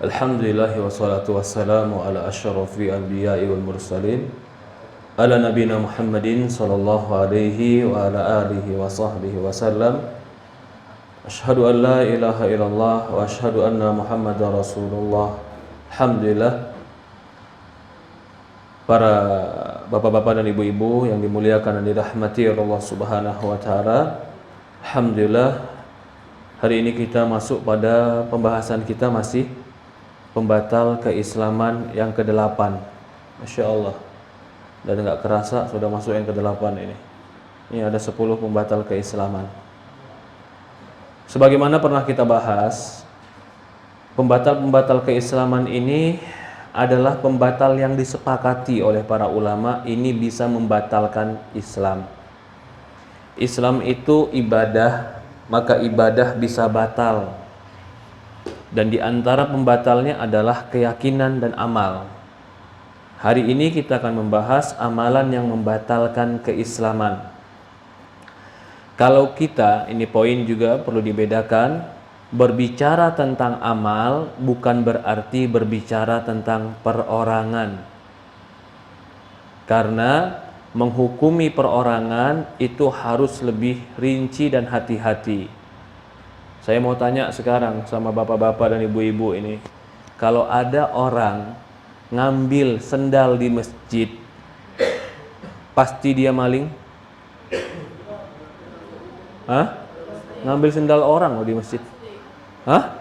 Alhamdulillah wassalatu wassalamu ala asyrafi anbiya'i wal mursalin ala nabina Muhammadin sallallahu alaihi wa ala alihi wa sahbihi wasallam. Asyhadu an la ilaha illallah wa asyhadu anna Muhammadar Rasulullah. Alhamdulillah, para bapak-bapak dan ibu-ibu yang dimuliakan dan dirahmati Allah Subhanahu wa taala. Alhamdulillah, hari ini kita masuk pada pembahasan kita masih pembatal keislaman yang ke-8. Masya Allah. Dan nggak kerasa sudah masuk yang ke-8 ini. Ini ada 10 pembatal keislaman. Sebagaimana pernah kita bahas, pembatal-pembatal keislaman ini adalah pembatal yang disepakati oleh para ulama, ini bisa membatalkan Islam. Islam itu ibadah, maka ibadah bisa batal. Dan di antara pembatalnya adalah keyakinan dan amal. Hari ini kita akan membahas amalan yang membatalkan keislaman. Kalau kita, ini poin juga perlu dibedakan, berbicara tentang amal bukan berarti berbicara tentang perorangan. Karena menghukumi perorangan itu harus lebih rinci dan hati-hati. Saya mau tanya sekarang sama bapak-bapak dan ibu-ibu ini, kalau ada orang ngambil sendal di masjid, pasti dia maling? Hah? Ngambil sendal orang loh di masjid? Hah?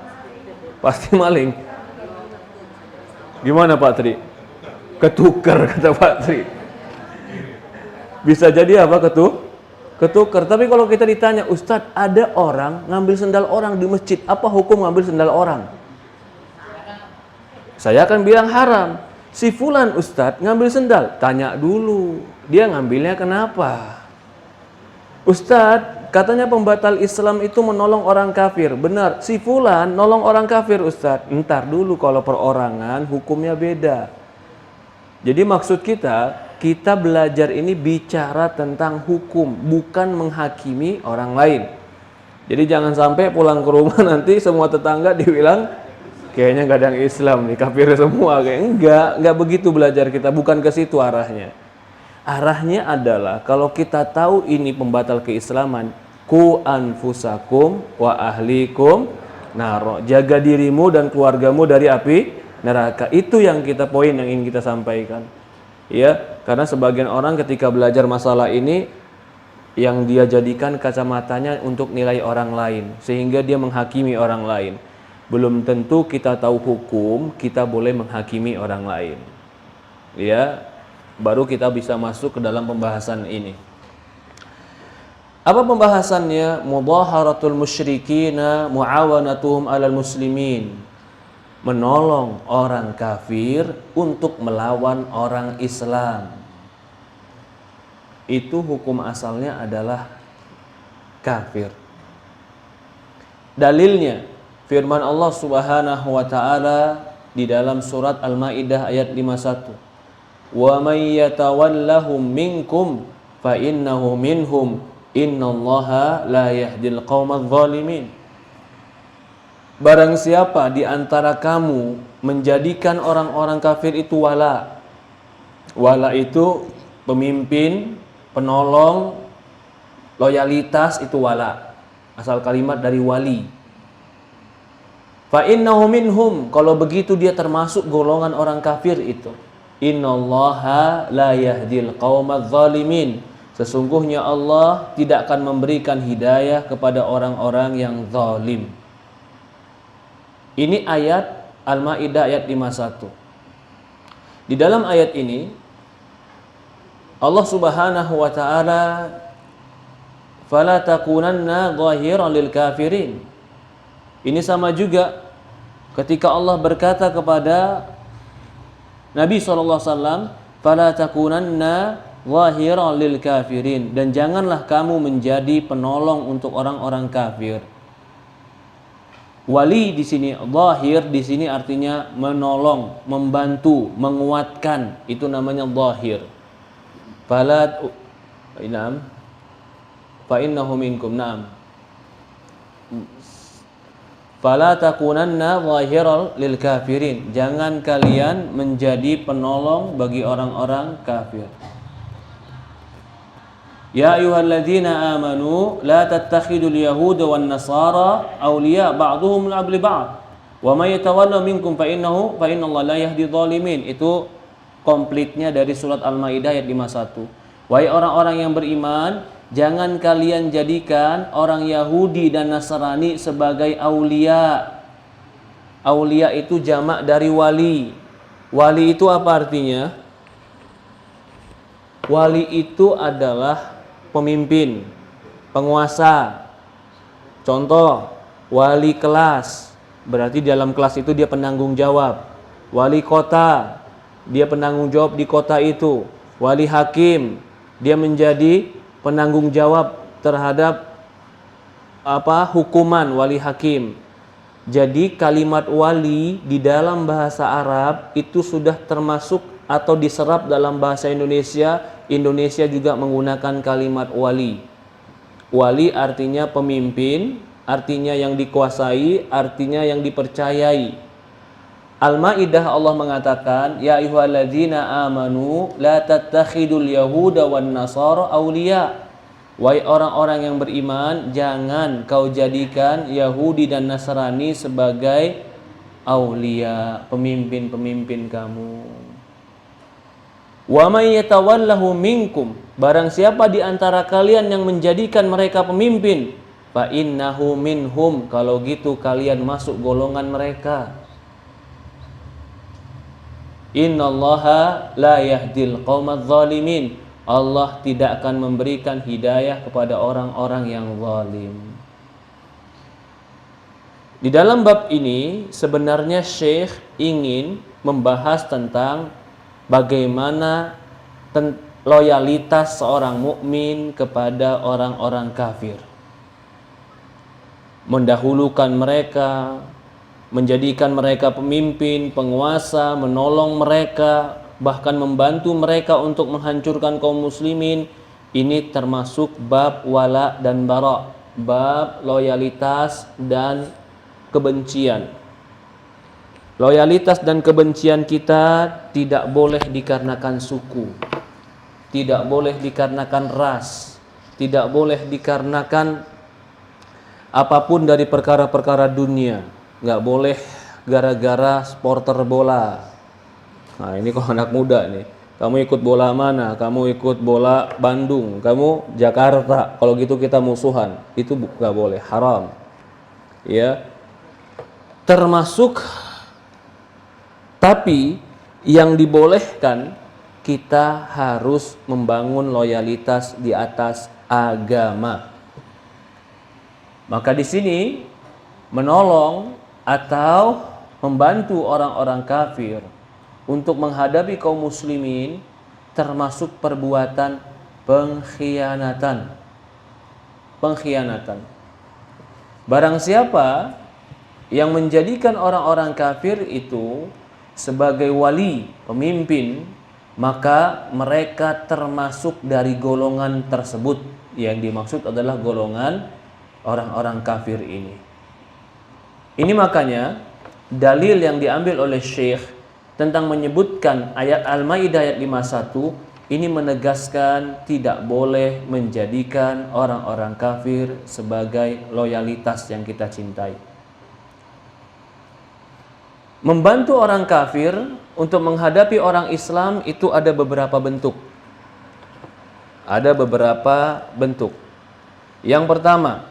Pasti maling. Gimana Pak Tri? Ketukar kata Pak Tri. Bisa jadi apa ketukar. Tapi kalau kita ditanya, Ustadz, ada orang ngambil sendal orang di masjid, apa hukum ngambil sendal orang? Saya akan bilang haram. Si fulan Ustadz ngambil sendal, tanya dulu, dia ngambilnya kenapa? Ustadz, katanya pembatal Islam itu menolong orang kafir. Benar, si fulan nolong orang kafir Ustadz. Entar dulu, kalau perorangan hukumnya beda. Jadi maksud kita belajar ini bicara tentang hukum, bukan menghakimi orang lain. Jadi jangan sampai pulang ke rumah nanti semua tetangga dibilang kayaknya gak ada yang Islam nih, kafir semua. Enggak begitu belajar kita, bukan ke situ arahnya. Arahnya adalah kalau kita tahu ini pembatal keislaman, ku anfusakum wa ahlikum naro, jaga dirimu dan keluargamu dari api neraka. Itu yang poin yang ingin kita sampaikan. Ya, karena sebagian orang ketika belajar masalah ini yang dia jadikan kacamatanya untuk nilai orang lain, sehingga dia menghakimi orang lain. Belum tentu kita tahu hukum, kita boleh menghakimi orang lain. Ya, baru kita bisa masuk ke dalam pembahasan ini. Apa pembahasannya? Mudaharatul musyrikina muawanatuhum alal muslimin. Menolong orang kafir untuk melawan orang Islam. Itu hukum asalnya adalah kafir. Dalilnya firman Allah Subhanahu wa taala di dalam surat Al-Maidah ayat 51. Wa may yatawallahum minkum fa innahu minhum innallaha la yahdil qaumadz zalimin. Barang siapa di antara kamu menjadikan orang-orang kafir itu wala. Wala itu pemimpin, penolong, loyalitas, itu wala. Asal kalimat dari wali. Fa innahu minhum, kalau begitu dia termasuk golongan orang kafir itu. Innallaha la yahdil qaumadz zalimin. Sesungguhnya Allah tidak akan memberikan hidayah kepada orang-orang yang zalim. Ini ayat Al-Maidah ayat 51. Di dalam ayat ini Allah Subhanahu wa taala fala takunanna zahiran lil kafirin. Ini sama juga ketika Allah berkata kepada Nabi SAW, fala takunanna zahiran lil kafirin, dan janganlah kamu menjadi penolong untuk orang-orang kafir. Wali di sini, zahir di sini artinya menolong, membantu, menguatkan. Itu namanya zahir. Fala fa innahu minkum. Naam. Fala takunanna zahiral lil kafirin. Jangan kalian menjadi penolong bagi orang-orang kafir. Ya ayyuhalladzina amanu la tattakhidul yahuda wan nasara awliya ba'dhum li ba'd. Wa may yatawalla minkum fa innallaha la yahdi dhalimin. Itu komplitnya dari surat Al-Maidah ayat 51. Wahai orang-orang yang beriman, jangan kalian jadikan orang Yahudi dan Nasrani sebagai aulia. Aulia itu jamak dari wali. Wali itu apa artinya? Wali itu adalah pemimpin, penguasa. Contoh, wali kelas. Berarti dalam kelas itu dia penanggung jawab. Wali kota, dia penanggung jawab di kota itu. Wali hakim, dia menjadi penanggung jawab terhadap hukuman wali hakim. Jadi kalimat wali di dalam bahasa Arab itu sudah termasuk atau diserap dalam bahasa Indonesia. Indonesia juga menggunakan kalimat wali. Wali artinya pemimpin, artinya yang dikuasai, artinya yang dipercayai. Al-Maidah Allah mengatakan, ya ayyuhalladzina amanu la tattakhidul yahuda wan nasara awliya. Wahai orang-orang yang beriman, jangan kau jadikan Yahudi dan Nasrani sebagai aulia, pemimpin-pemimpin kamu. Wa may yatawallahu minkum, barang siapa di antara kalian yang menjadikan mereka pemimpin, fa innahu minhum, kalau gitu kalian masuk golongan mereka. Innallaha la yahdil qaumadz zalimin. Allah tidak akan memberikan hidayah kepada orang-orang yang zalim. Di dalam bab ini sebenarnya Syekh ingin membahas tentang bagaimana loyalitas seorang mukmin kepada orang-orang kafir. Mendahulukan mereka, menjadikan mereka pemimpin, penguasa, menolong mereka, bahkan membantu mereka untuk menghancurkan kaum muslimin. Ini termasuk bab wala dan bara, bab loyalitas dan kebencian. Loyalitas dan kebencian kita tidak boleh dikarenakan suku, tidak boleh dikarenakan ras, tidak boleh dikarenakan apapun dari perkara-perkara dunia. Nggak boleh gara-gara supporter bola. Nah ini kalau anak muda nih, kamu ikut bola mana? Kamu ikut bola Bandung, kamu Jakarta. Kalau gitu kita musuhan. Itu nggak boleh, haram. Ya, termasuk. Tapi yang dibolehkan, kita harus membangun loyalitas di atas agama. Maka di sini menolong atau membantu orang-orang kafir untuk menghadapi kaum muslimin termasuk perbuatan pengkhianatan. Pengkhianatan. Barang siapa yang menjadikan orang-orang kafir itu sebagai wali, pemimpin, maka mereka termasuk dari golongan tersebut. Yang dimaksud adalah golongan orang-orang kafir ini. Ini makanya dalil yang diambil oleh Syekh tentang menyebutkan ayat Al-Maidah ayat 51 ini menegaskan tidak boleh menjadikan orang-orang kafir sebagai loyalitas yang kita cintai. Membantu orang kafir untuk menghadapi orang Islam itu ada beberapa bentuk. Ada beberapa bentuk. Yang pertama,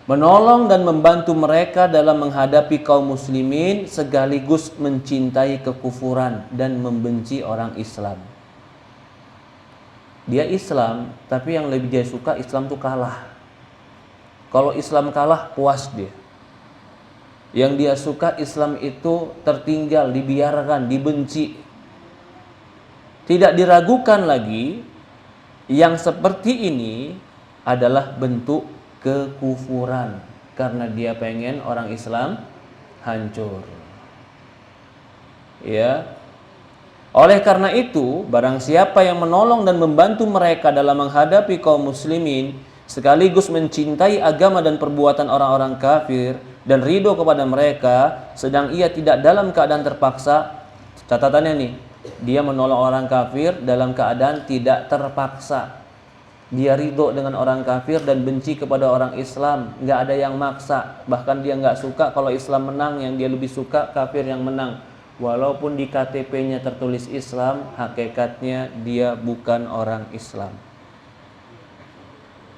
menolong dan membantu mereka dalam menghadapi kaum muslimin sekaligus mencintai kekufuran dan membenci orang Islam. Dia Islam, tapi yang lebih dia suka Islam tuh kalah. Kalau Islam kalah, puas dia. Yang dia suka Islam itu tertinggal, dibiarkan, dibenci. Tidak diragukan lagi, yang seperti ini adalah bentuk kekufuran karena dia pengen orang Islam hancur. Ya. Oleh karena itu, barang siapa yang menolong dan membantu mereka dalam menghadapi kaum muslimin, sekaligus mencintai agama dan perbuatan orang-orang kafir, dan ridho kepada mereka, sedang ia tidak dalam keadaan terpaksa. Catatannya nih, dia menolong orang kafir dalam keadaan tidak terpaksa. Dia ridho dengan orang kafir dan benci kepada orang Islam, nggak ada yang maksa. Bahkan dia nggak suka kalau Islam menang, yang dia lebih suka kafir yang menang. Walaupun di KTP-nya tertulis Islam, hakikatnya dia bukan orang Islam.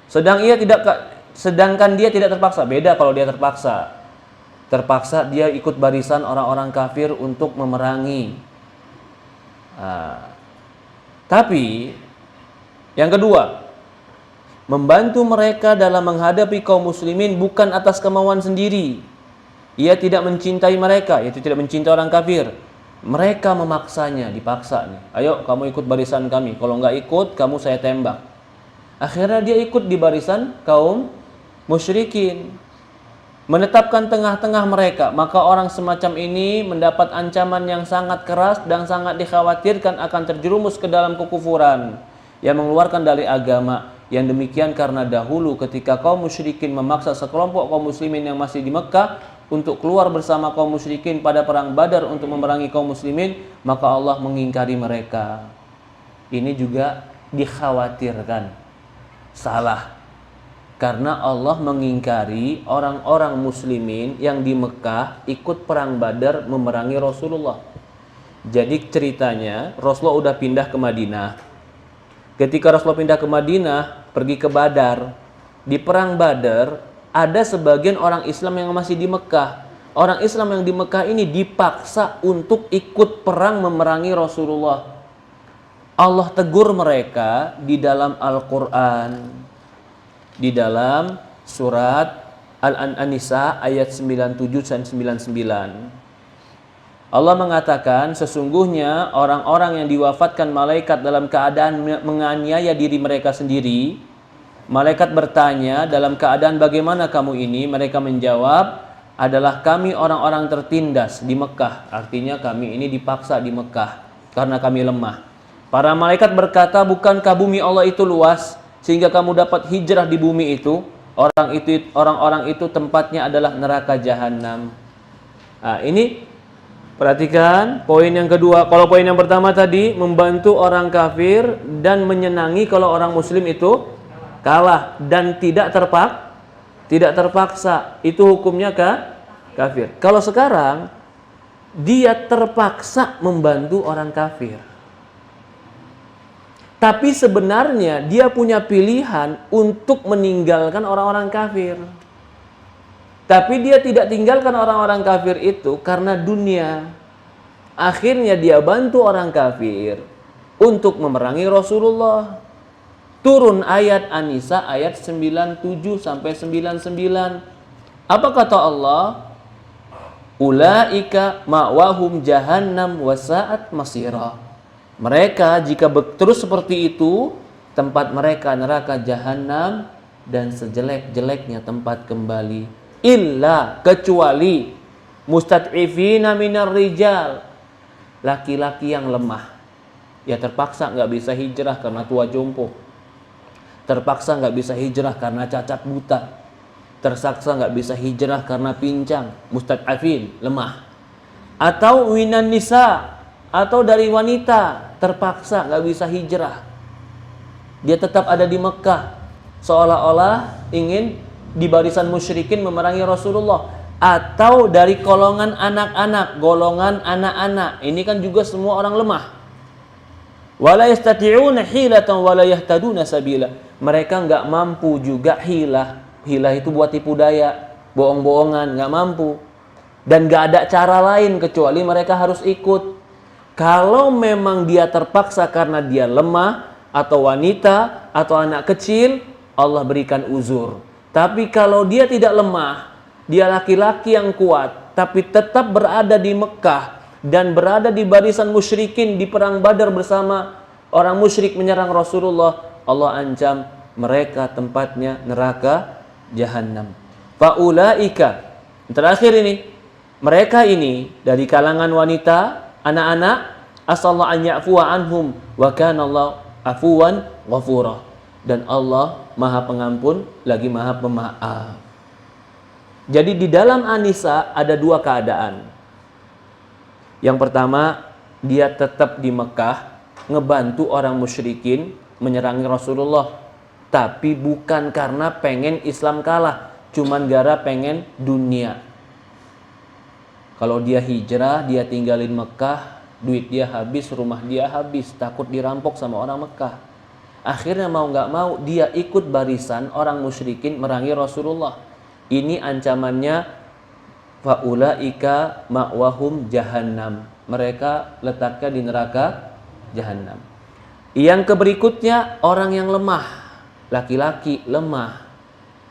Sedangkan dia tidak terpaksa. Beda kalau dia terpaksa. Terpaksa dia ikut barisan orang-orang kafir untuk memerangi. Tapi yang kedua, membantu mereka dalam menghadapi kaum muslimin bukan atas kemauan sendiri. Ia tidak mencintai mereka, yaitu tidak mencintai orang kafir. Mereka memaksanya, dipaksa nih. Ayo kamu ikut barisan kami. Kalau nggak ikut, kamu saya tembak. Akhirnya dia ikut di barisan kaum musyrikin. Menetapkan tengah-tengah mereka. Maka orang semacam ini mendapat ancaman yang sangat keras dan sangat dikhawatirkan akan terjerumus ke dalam kekufuran yang mengeluarkan dari agama. Yang demikian karena dahulu ketika kaum musyrikin memaksa sekelompok kaum muslimin yang masih di Mekah untuk keluar bersama kaum musyrikin pada perang Badar untuk memerangi kaum muslimin, maka Allah mengingkari mereka. Ini juga dikhawatirkan salah, karena Allah mengingkari orang-orang muslimin yang di Mekah ikut perang Badar memerangi Rasulullah. Jadi ceritanya Rasulullah udah pindah ke Madinah. Ketika Rasulullah pindah ke Madinah, pergi ke Badar. Di perang Badar ada sebagian orang Islam yang masih di Mekah. Orang Islam yang di Mekah ini dipaksa untuk ikut perang memerangi Rasulullah. Allah tegur mereka di dalam Al-Quran. Di dalam surat Al-Nisa ayat 97 dan 99. Allah mengatakan, sesungguhnya orang-orang yang diwafatkan malaikat dalam keadaan menganiaya diri mereka sendiri. Malaikat bertanya, dalam keadaan bagaimana kamu ini? Mereka menjawab, adalah kami orang-orang tertindas di Mekah. Artinya kami ini dipaksa di Mekah karena kami lemah. Para malaikat berkata, bukankah bumi Allah itu luas sehingga kamu dapat hijrah di bumi itu? Orang-orang itu tempatnya adalah neraka jahanam. Nah, ini perhatikan poin yang kedua. Kalau poin yang pertama tadi membantu orang kafir dan menyenangi kalau orang muslim itu kalah dan tidak terpaksa, itu hukumnya kafir. Kalau sekarang dia terpaksa membantu orang kafir, tapi sebenarnya dia punya pilihan untuk meninggalkan orang-orang kafir. Tapi dia tidak tinggalkan orang-orang kafir itu karena dunia. Akhirnya dia bantu orang kafir untuk memerangi Rasulullah. Turun ayat An-Nisa ayat 97 sampai 99. Apa kata Allah? Ulaika ma'wahum jahannam wa sa'at masira. Mereka jika terus seperti itu, tempat mereka neraka jahanam dan sejelek-jeleknya tempat kembali. Illa, kecuali mustad'ifina minar rijal, laki-laki yang lemah. Ya terpaksa nggak bisa hijrah karena tua jompo. Terpaksa nggak bisa hijrah karena cacat buta. Terpaksa nggak bisa hijrah karena pincang, mustad'afin, lemah. Atau winan nisa, atau dari wanita terpaksa nggak bisa hijrah. Dia tetap ada di Mekah, seolah-olah ingin di barisan musyrikin memerangi Rasulullah. Atau dari golongan anak-anak. Ini kan juga semua orang lemah. Wala yastati'una hilatan wala yahtaduna sabila. Mereka nggak mampu juga hilah. Hilah itu buat tipu daya, bohong-bohongan, nggak mampu. Dan nggak ada cara lain kecuali mereka harus ikut. Kalau memang dia terpaksa karena dia lemah, atau wanita, atau anak kecil, Allah berikan uzur. Tapi kalau dia tidak lemah, dia laki-laki yang kuat, tapi tetap berada di Mekah, dan berada di barisan musyrikin di perang Badar bersama orang musyrik menyerang Rasulullah, Allah ancam mereka tempatnya neraka jahanam. Faulaika, terakhir ini, mereka ini dari kalangan wanita, anak-anak, Asallahu an ya'fuwa anhum wa kana Allah afuwan ghafura. Dan Allah Maha Pengampun lagi Maha Pemaaf. Jadi di dalam An-Nisa ada dua keadaan. Yang pertama, dia tetap di Mekah ngebantu orang musyrikin menyerang Rasulullah, tapi bukan karena pengen Islam kalah, cuman gara pengen dunia. Kalau dia hijrah, dia tinggalin Mekah, duit dia habis, rumah dia habis, takut dirampok sama orang Mekah. Akhirnya mau nggak mau dia ikut barisan orang musyrikin merangi Rasulullah. Ini ancamannya, faulaika ma'wahum jahannam. Mereka letaknya di neraka jahannam. Yang berikutnya orang yang lemah, laki-laki lemah,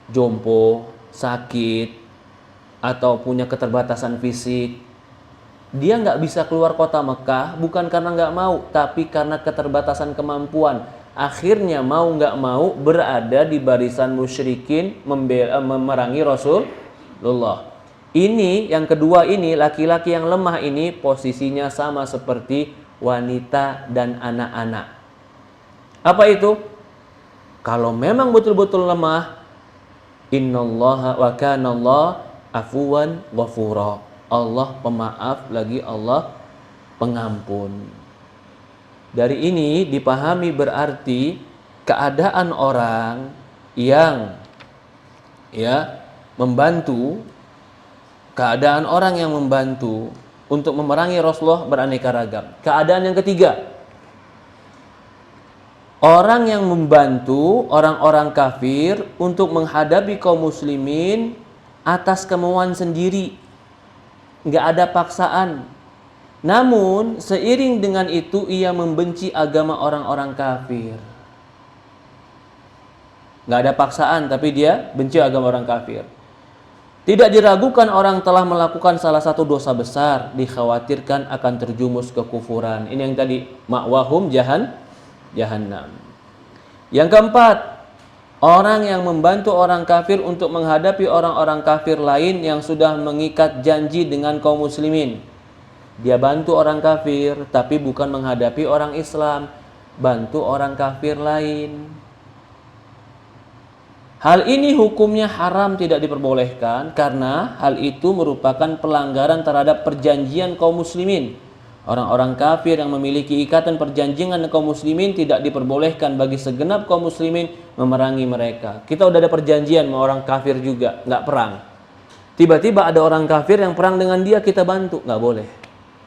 jompo, sakit, atau punya keterbatasan fisik. Dia nggak bisa keluar kota Mekah bukan karena nggak mau, tapi karena keterbatasan kemampuan. Akhirnya mau nggak mau berada di barisan musyrikin memerangi Rasulullah. Ini yang kedua, ini laki-laki yang lemah ini posisinya sama seperti wanita dan anak-anak. Apa itu? Kalau memang betul-betul lemah, innallaha wa kanallahu afuwan ghafura. Allah pemaaf lagi Allah pengampun. Dari ini dipahami berarti keadaan orang yang membantu, keadaan orang yang membantu untuk memerangi Rasulullah beraneka ragam. Keadaan yang ketiga, orang yang membantu orang-orang kafir untuk menghadapi kaum muslimin atas kemauan sendiri, nggak ada paksaan. Namun seiring dengan itu ia membenci agama orang-orang kafir. Nggak ada paksaan, tapi dia benci agama orang kafir. Tidak diragukan orang telah melakukan salah satu dosa besar, dikhawatirkan akan terjumus kekufuran. Ini yang tadi, ma'wahum jahannam. Yang keempat, orang yang membantu orang kafir untuk menghadapi orang-orang kafir lain yang sudah mengikat janji dengan kaum muslimin. Dia bantu orang kafir, tapi bukan menghadapi orang Islam, bantu orang kafir lain. Hal ini hukumnya haram, tidak diperbolehkan, karena hal itu merupakan pelanggaran terhadap perjanjian kaum muslimin. Orang-orang kafir yang memiliki ikatan perjanjian dengan kaum muslimin tidak diperbolehkan bagi segenap kaum muslimin memerangi mereka. Kita udah ada perjanjian sama orang kafir juga, nggak perang. Tiba-tiba ada orang kafir yang perang dengan dia, kita bantu, nggak boleh.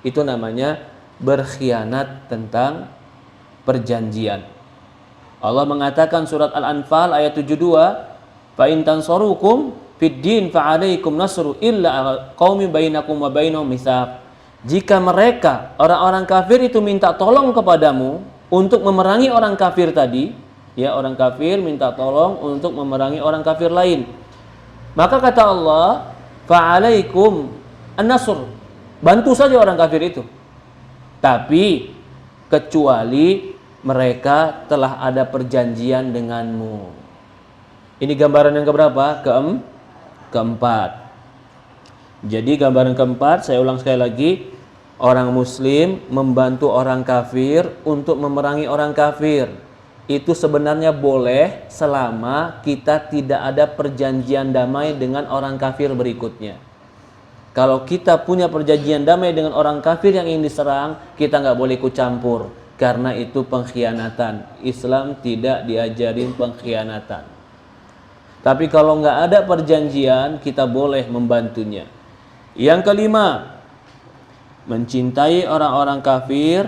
Itu namanya berkhianat tentang perjanjian. Allah mengatakan surat Al-Anfal ayat 72, fa in tansurukum fid din fa 'alaikum nasru illa qaumin bainakum wa bainahum mitsaq. Jika mereka orang-orang kafir itu minta tolong kepadamu untuk memerangi orang kafir tadi, ya, orang kafir minta tolong untuk memerangi orang kafir lain, maka kata Allah, fa 'alaikum an-nasr, bantu saja orang kafir itu. Tapi kecuali mereka telah ada perjanjian denganmu. Ini gambaran yang keberapa? Keempat. Jadi gambaran keempat, saya ulang sekali lagi, orang muslim membantu orang kafir untuk memerangi orang kafir. Itu sebenarnya boleh selama kita tidak ada perjanjian damai dengan orang kafir berikutnya. Kalau kita punya perjanjian damai dengan orang kafir yang ingin diserang, kita nggak boleh ikut campur, karena itu pengkhianatan. Islam tidak diajarin pengkhianatan. Tapi kalau nggak ada perjanjian, kita boleh membantunya. Yang kelima, mencintai orang-orang kafir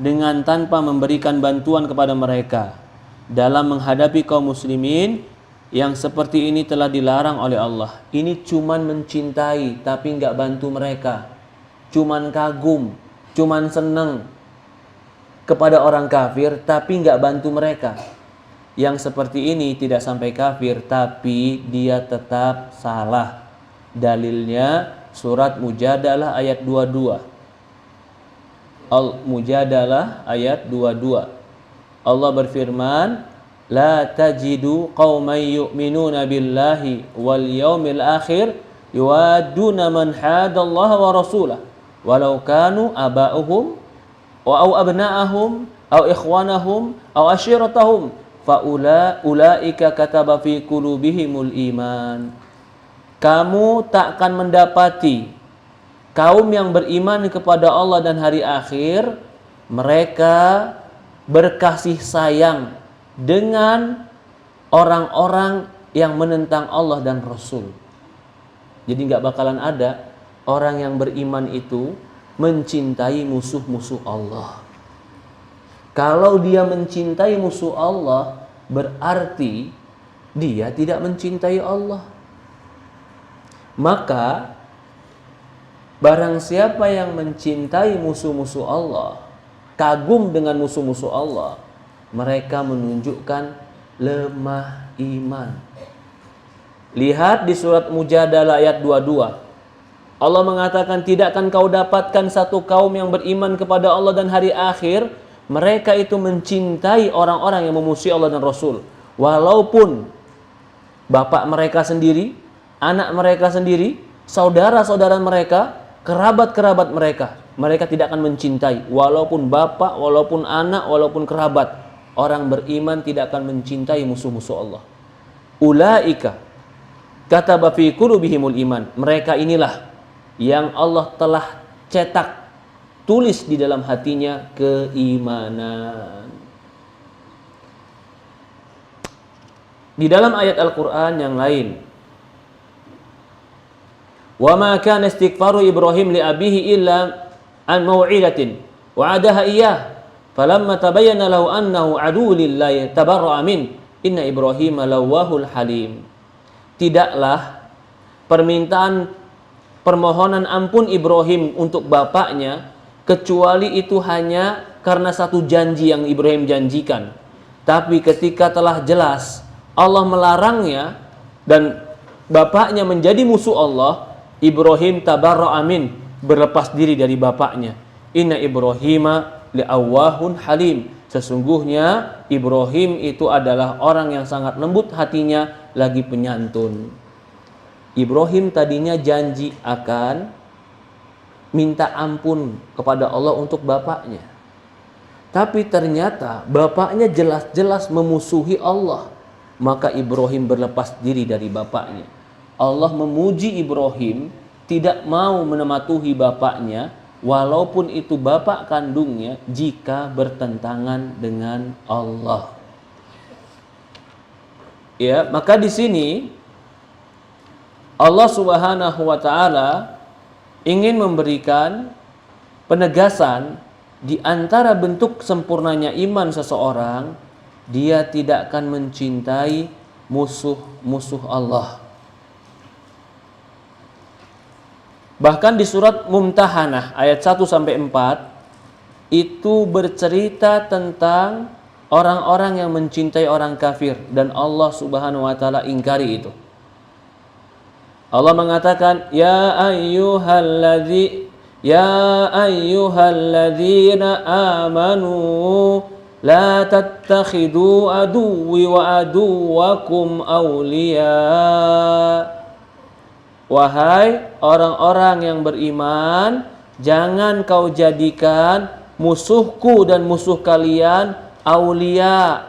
dengan tanpa memberikan bantuan kepada mereka dalam menghadapi kaum muslimin. Yang seperti ini telah dilarang oleh Allah. Ini cuman mencintai tapi nggak bantu mereka, cuman kagum, cuman seneng kepada orang kafir tapi nggak bantu mereka. Yang seperti ini tidak sampai kafir, tapi dia tetap salah. Dalilnya surat Mujadalah ayat 22. Al-Mujadalah ayat 22. Allah berfirman, la tajidu qauman yu'minuna billahi wal yaumil akhir yuwadduna man hadallaha wa rasulah walau kanu aba'uhum au abna'ahum au ikhwanahum au ashiratahum ulaika kataba fi qulubihimul iman. Kamu tak akan mendapati kaum yang beriman kepada Allah dan hari akhir, mereka berkasih sayang dengan orang-orang yang menentang Allah dan Rasul. Jadi nggak bakalan ada orang yang beriman itu mencintai musuh-musuh Allah. Kalau dia mencintai musuh Allah, berarti dia tidak mencintai Allah. Maka barang siapa yang mencintai musuh-musuh Allah, kagum dengan musuh-musuh Allah, mereka menunjukkan lemah iman. Lihat di surat Mujadalah ayat 22. Allah mengatakan, tidak akan kau dapatkan satu kaum yang beriman kepada Allah dan hari akhir, mereka itu mencintai orang-orang yang memusuhi Allah dan Rasul. Walaupun bapak mereka sendiri, anak mereka sendiri, saudara-saudara mereka, kerabat-kerabat mereka, mereka tidak akan mencintai. Walaupun bapak, walaupun anak, walaupun kerabat, orang beriman tidak akan mencintai musuh-musuh Allah. Ulaika kataba fi qulubihimul iman. Mereka inilah yang Allah telah cetak, tulis di dalam hatinya keimanan. Di dalam ayat Al-Quran yang lain, wa ma kana istighfaru Ibrahim li abihi illa an mau'idatin wa'adaha iyyah falamma tabayyana lahu annahu aduwwun lillahi tabarra'a min inna Ibrahim lawwahul halim. Tidaklah permohonan ampun Ibrahim untuk bapaknya kecuali itu hanya karena satu janji yang Ibrahim janjikan. Tapi ketika telah jelas Allah melarangnya dan bapaknya menjadi musuh Allah, Ibrahim tabarra'a min, berlepas diri dari bapaknya. Inna Ibrahima li'awwahun halim. Sesungguhnya Ibrahim itu adalah orang yang sangat lembut hatinya, lagi penyantun. Ibrahim tadinya janji akan minta ampun kepada Allah untuk bapaknya. Tapi ternyata bapaknya jelas-jelas memusuhi Allah. Maka Ibrahim berlepas diri dari bapaknya. Allah memuji Ibrahim tidak mau mematuhi bapaknya, walaupun itu bapak kandungnya, jika bertentangan dengan Allah. Ya, maka di sini Allah Subhanahu wa taala ingin memberikan penegasan di antara bentuk sempurnanya iman seseorang, dia tidak akan mencintai musuh-musuh Allah. Bahkan di surat Mumtahanah ayat 1 sampai 4 itu bercerita tentang orang-orang yang mencintai orang kafir dan Allah Subhanahu wa taala ingkari itu. Allah mengatakan, ya ayyuhalladzina amanu la tattakhidu aduwwi wa aduwwakum awliya. Wahai orang-orang yang beriman, jangan kau jadikan musuhku dan musuh kalian aulia.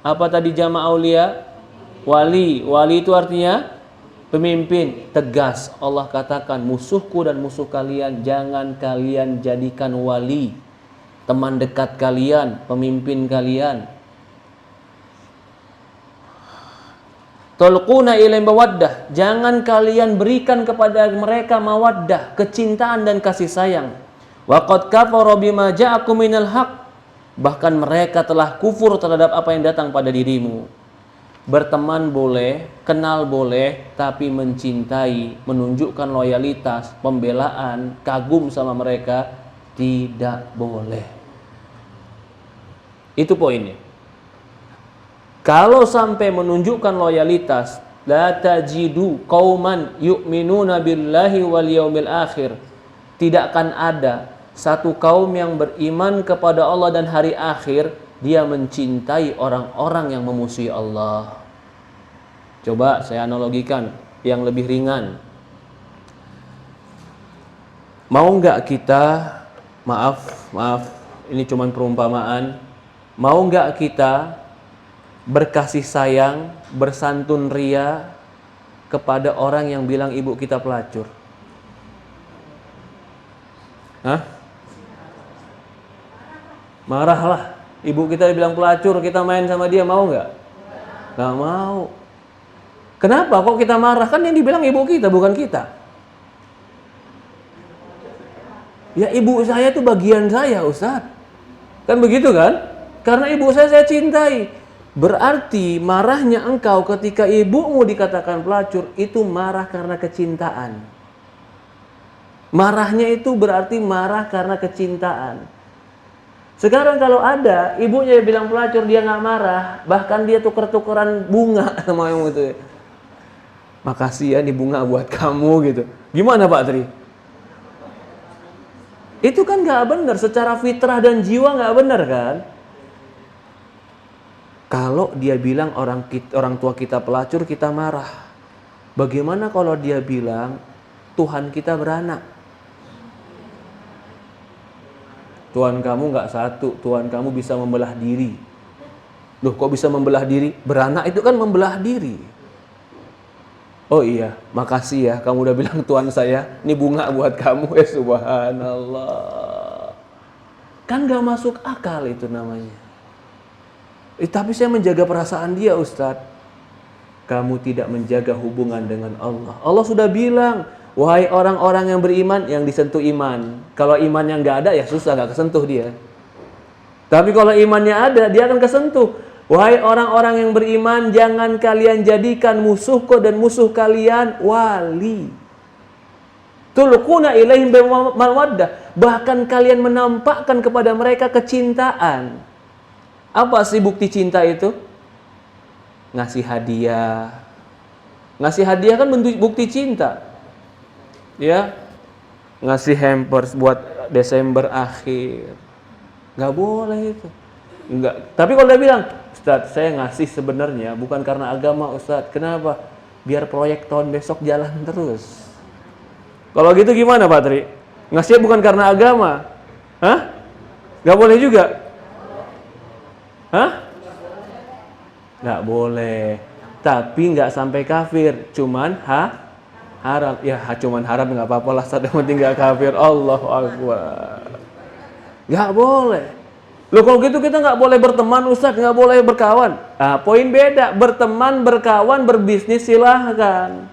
Apa tadi jama' aulia? Wali. Wali itu artinya pemimpin. Tegas Allah katakan, musuhku dan musuh kalian jangan kalian jadikan wali, teman dekat kalian, pemimpin kalian. Tulquna ilaihim mawaddah, jangan kalian berikan kepada mereka mawaddah, kecintaan dan kasih sayang. Wa qad kafaru bima ja'akum minal haq, bahkan mereka telah kufur terhadap apa yang datang pada dirimu. Berteman boleh, kenal boleh, tapi mencintai, menunjukkan loyalitas, pembelaan, kagum sama mereka tidak boleh. Itu poinnya. Kalau sampai menunjukkan loyalitas, la tajidu qauman yu'minuna billahi wal yaumil akhir, tidak akan ada satu kaum yang beriman kepada Allah dan hari akhir, dia mencintai orang-orang yang memusuhi Allah. Coba saya analogikan yang lebih ringan. Mau nggak kita, maaf ini cuman perumpamaan. Mau nggak kita berkasih sayang, bersantun ria kepada orang yang bilang ibu kita pelacur? Hah? Marahlah. Ibu kita bilang pelacur, kita main sama dia, mau nggak? Nggak mau. Kenapa kok kita marah? Kan yang dibilang ibu kita, bukan kita. Ya ibu saya itu bagian saya, Ustaz. Kan begitu kan? Karena ibu saya cintai. Berarti marahnya engkau ketika ibumu dikatakan pelacur, itu marah karena kecintaan. Marahnya itu berarti marah karena kecintaan. Sekarang kalau ada ibunya yang bilang pelacur, dia nggak marah, bahkan dia tuker-tukeran bunga sama yang itu. Makasih ya, ini bunga buat kamu gitu. Gimana Pak Tri? Itu kan nggak benar, secara fitrah dan jiwa nggak benar kan? Kalau dia bilang orang tua kita pelacur, kita marah. Bagaimana kalau dia bilang Tuhan kita beranak? Tuhan kamu nggak satu, Tuhan kamu bisa membelah diri. Loh, kok bisa membelah diri? Beranak itu kan membelah diri. Oh iya, makasih ya, kamu udah bilang Tuhan saya, ini bunga buat kamu. Subhanallah. Kan nggak masuk akal itu namanya. Tapi saya menjaga perasaan dia, Ustadz. Kamu tidak menjaga hubungan dengan Allah. Allah sudah bilang, wahai orang-orang yang beriman, yang disentuh iman. Kalau imannya nggak ada, ya susah, nggak kesentuh dia. Tapi kalau imannya ada, dia akan kesentuh. Wahai orang-orang yang beriman, jangan kalian jadikan musuhku dan musuh kalian wali. Tulquna ilaihim bimawaddah. Bahkan kalian menampakkan kepada mereka kecintaan. Apa sih bukti cinta itu? Ngasih hadiah. Ngasih hadiah kan bentuk bukti cinta. Ya, ngasih hampers buat Desember akhir, nggak boleh itu. Nggak. Tapi kalau dia bilang, Ustadz saya ngasih sebenarnya bukan karena agama Ustadz. Kenapa? Biar proyek tahun besok jalan terus. Kalau gitu gimana Pak Tri? Ngasihnya bukan karena agama? Hah? Nggak boleh juga? Hah? Nggak boleh. Tapi nggak sampai kafir, cuman haram. Ya cuman haram nggak apa-apa lah, yang penting nggak kafir. Allahu Akbar. Nggak boleh. Loh kalau gitu kita nggak boleh berteman Ustaz, nggak boleh berkawan. Nah, poin beda, berteman, berkawan, berbisnis silahkan.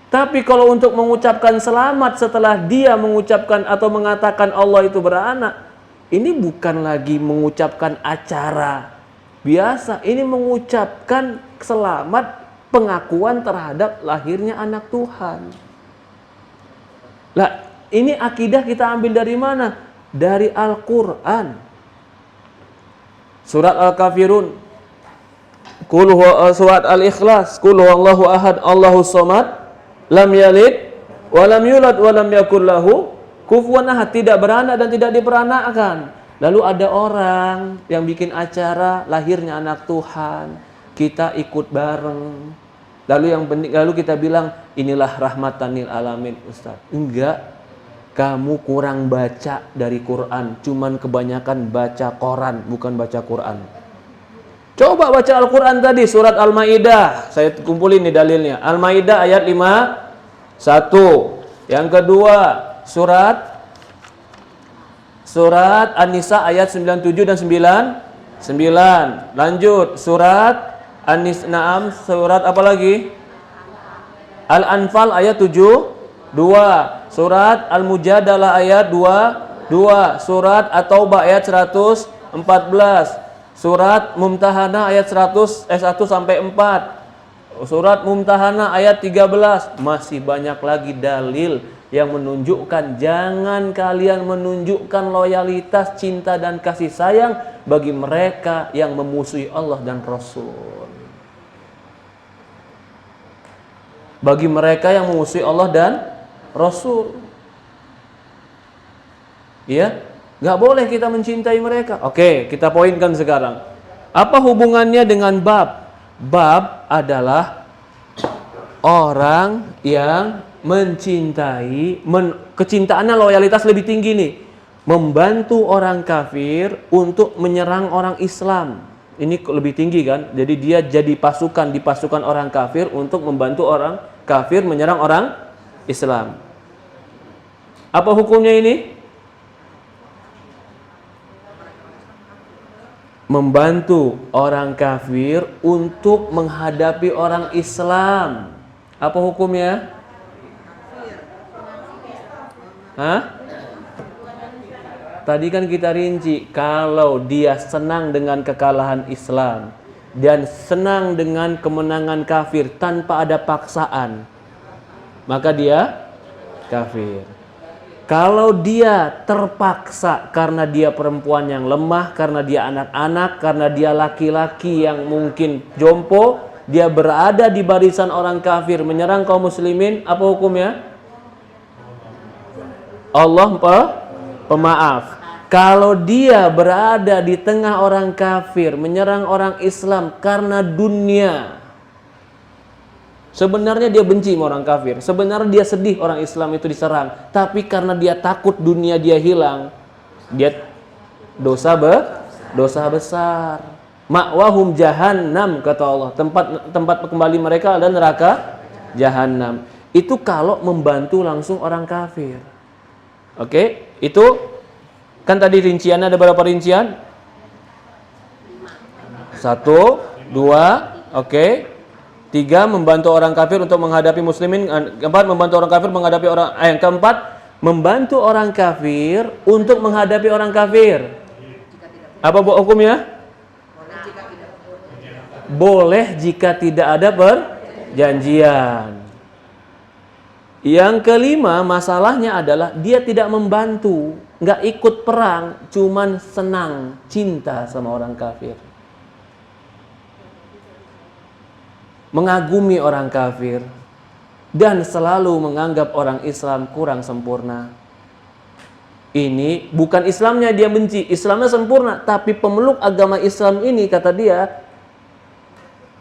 Tapi kalau untuk mengucapkan selamat setelah dia mengucapkan atau mengatakan Allah itu beranak, ini bukan lagi mengucapkan acara biasa, ini mengucapkan selamat pengakuan terhadap lahirnya anak Tuhan. Lah, ini akidah kita ambil dari mana? Dari Al-Qur'an. Surat Al-Kafirun. Surat Al-Ikhlas. Qul huwallahu ahad, Allahus samad, lam yalid wa lam yulad wa lam yakul lahu kufuwan ahad, tidak beranak dan tidak diperanakkan. Lalu ada orang yang bikin acara lahirnya anak Tuhan, kita ikut bareng. Lalu kita bilang inilah rahmatan lil alamin, Ustaz. Enggak, kamu kurang baca dari Quran, cuman kebanyakan baca koran, bukan baca Quran. Coba baca Al-Quran tadi, surat Al-Maidah. Saya kumpulin nih dalilnya. Al-Maidah ayat 51. Yang kedua, surat An-Nisa ayat 97 dan 99. Lanjut, surat An-Nisa, surat apa lagi? Al-Anfal ayat 72. Surat Al-Mujadalah ayat 22. Surat At-Taubah ayat 114. Surat Mumtahanah ayat 1 sampai 4. Surat Mumtahanah ayat 13. Masih banyak lagi dalil yang menunjukkan jangan kalian menunjukkan loyalitas, cinta dan kasih sayang bagi mereka yang memusuhi Allah dan Rasul. Bagi mereka yang memusuhi Allah dan Rasul. Ya, nggak boleh kita mencintai mereka. Oke, kita poinkan sekarang. Apa hubungannya dengan bab? Bab adalah orang yang mencintai, kecintaannya loyalitas lebih tinggi nih. membantu orang kafir untuk menyerang orang Islam. Ini lebih tinggi kan? Jadi dia jadi pasukan di pasukan orang kafir untuk membantu orang kafir menyerang orang Islam. Apa hukumnya ini? Membantu orang kafir untuk menghadapi orang Islam. Apa hukumnya? Hah? Tadi kan kita rinci, kalau dia senang dengan kekalahan Islam dan senang dengan kemenangan kafir tanpa ada paksaan, maka dia kafir. Kalau dia terpaksa karena dia perempuan yang lemah, karena dia anak-anak, karena dia laki-laki yang mungkin jompo, dia berada di barisan orang kafir menyerang kaum muslimin, apa hukumnya? Allah pemaaf. Kalau dia berada di tengah orang kafir menyerang orang Islam karena dunia, sebenarnya dia benci sama orang kafir, sebenarnya dia sedih orang Islam itu diserang, tapi karena dia takut dunia dia hilang, dia dosa besar. Ma'wahum jahannam, kata Allah, tempat kembali mereka adalah neraka jahannam. Itu kalau membantu langsung orang kafir. Oke, itu kan tadi rinciannya ada berapa rincian? 1, 2, oke. 3, membantu orang kafir untuk menghadapi muslimin. 4, membantu orang kafir menghadapi orang. Yang keempat, membantu orang kafir untuk menghadapi orang kafir. Apa hukumnya? Boleh jika tidak ada perjanjian. Yang kelima, masalahnya adalah dia tidak membantu, nggak ikut perang, cuman senang, cinta sama orang kafir, mengagumi orang kafir, dan selalu menganggap orang Islam kurang sempurna. Ini bukan Islamnya dia benci, Islamnya sempurna, tapi pemeluk agama Islam ini, kata dia,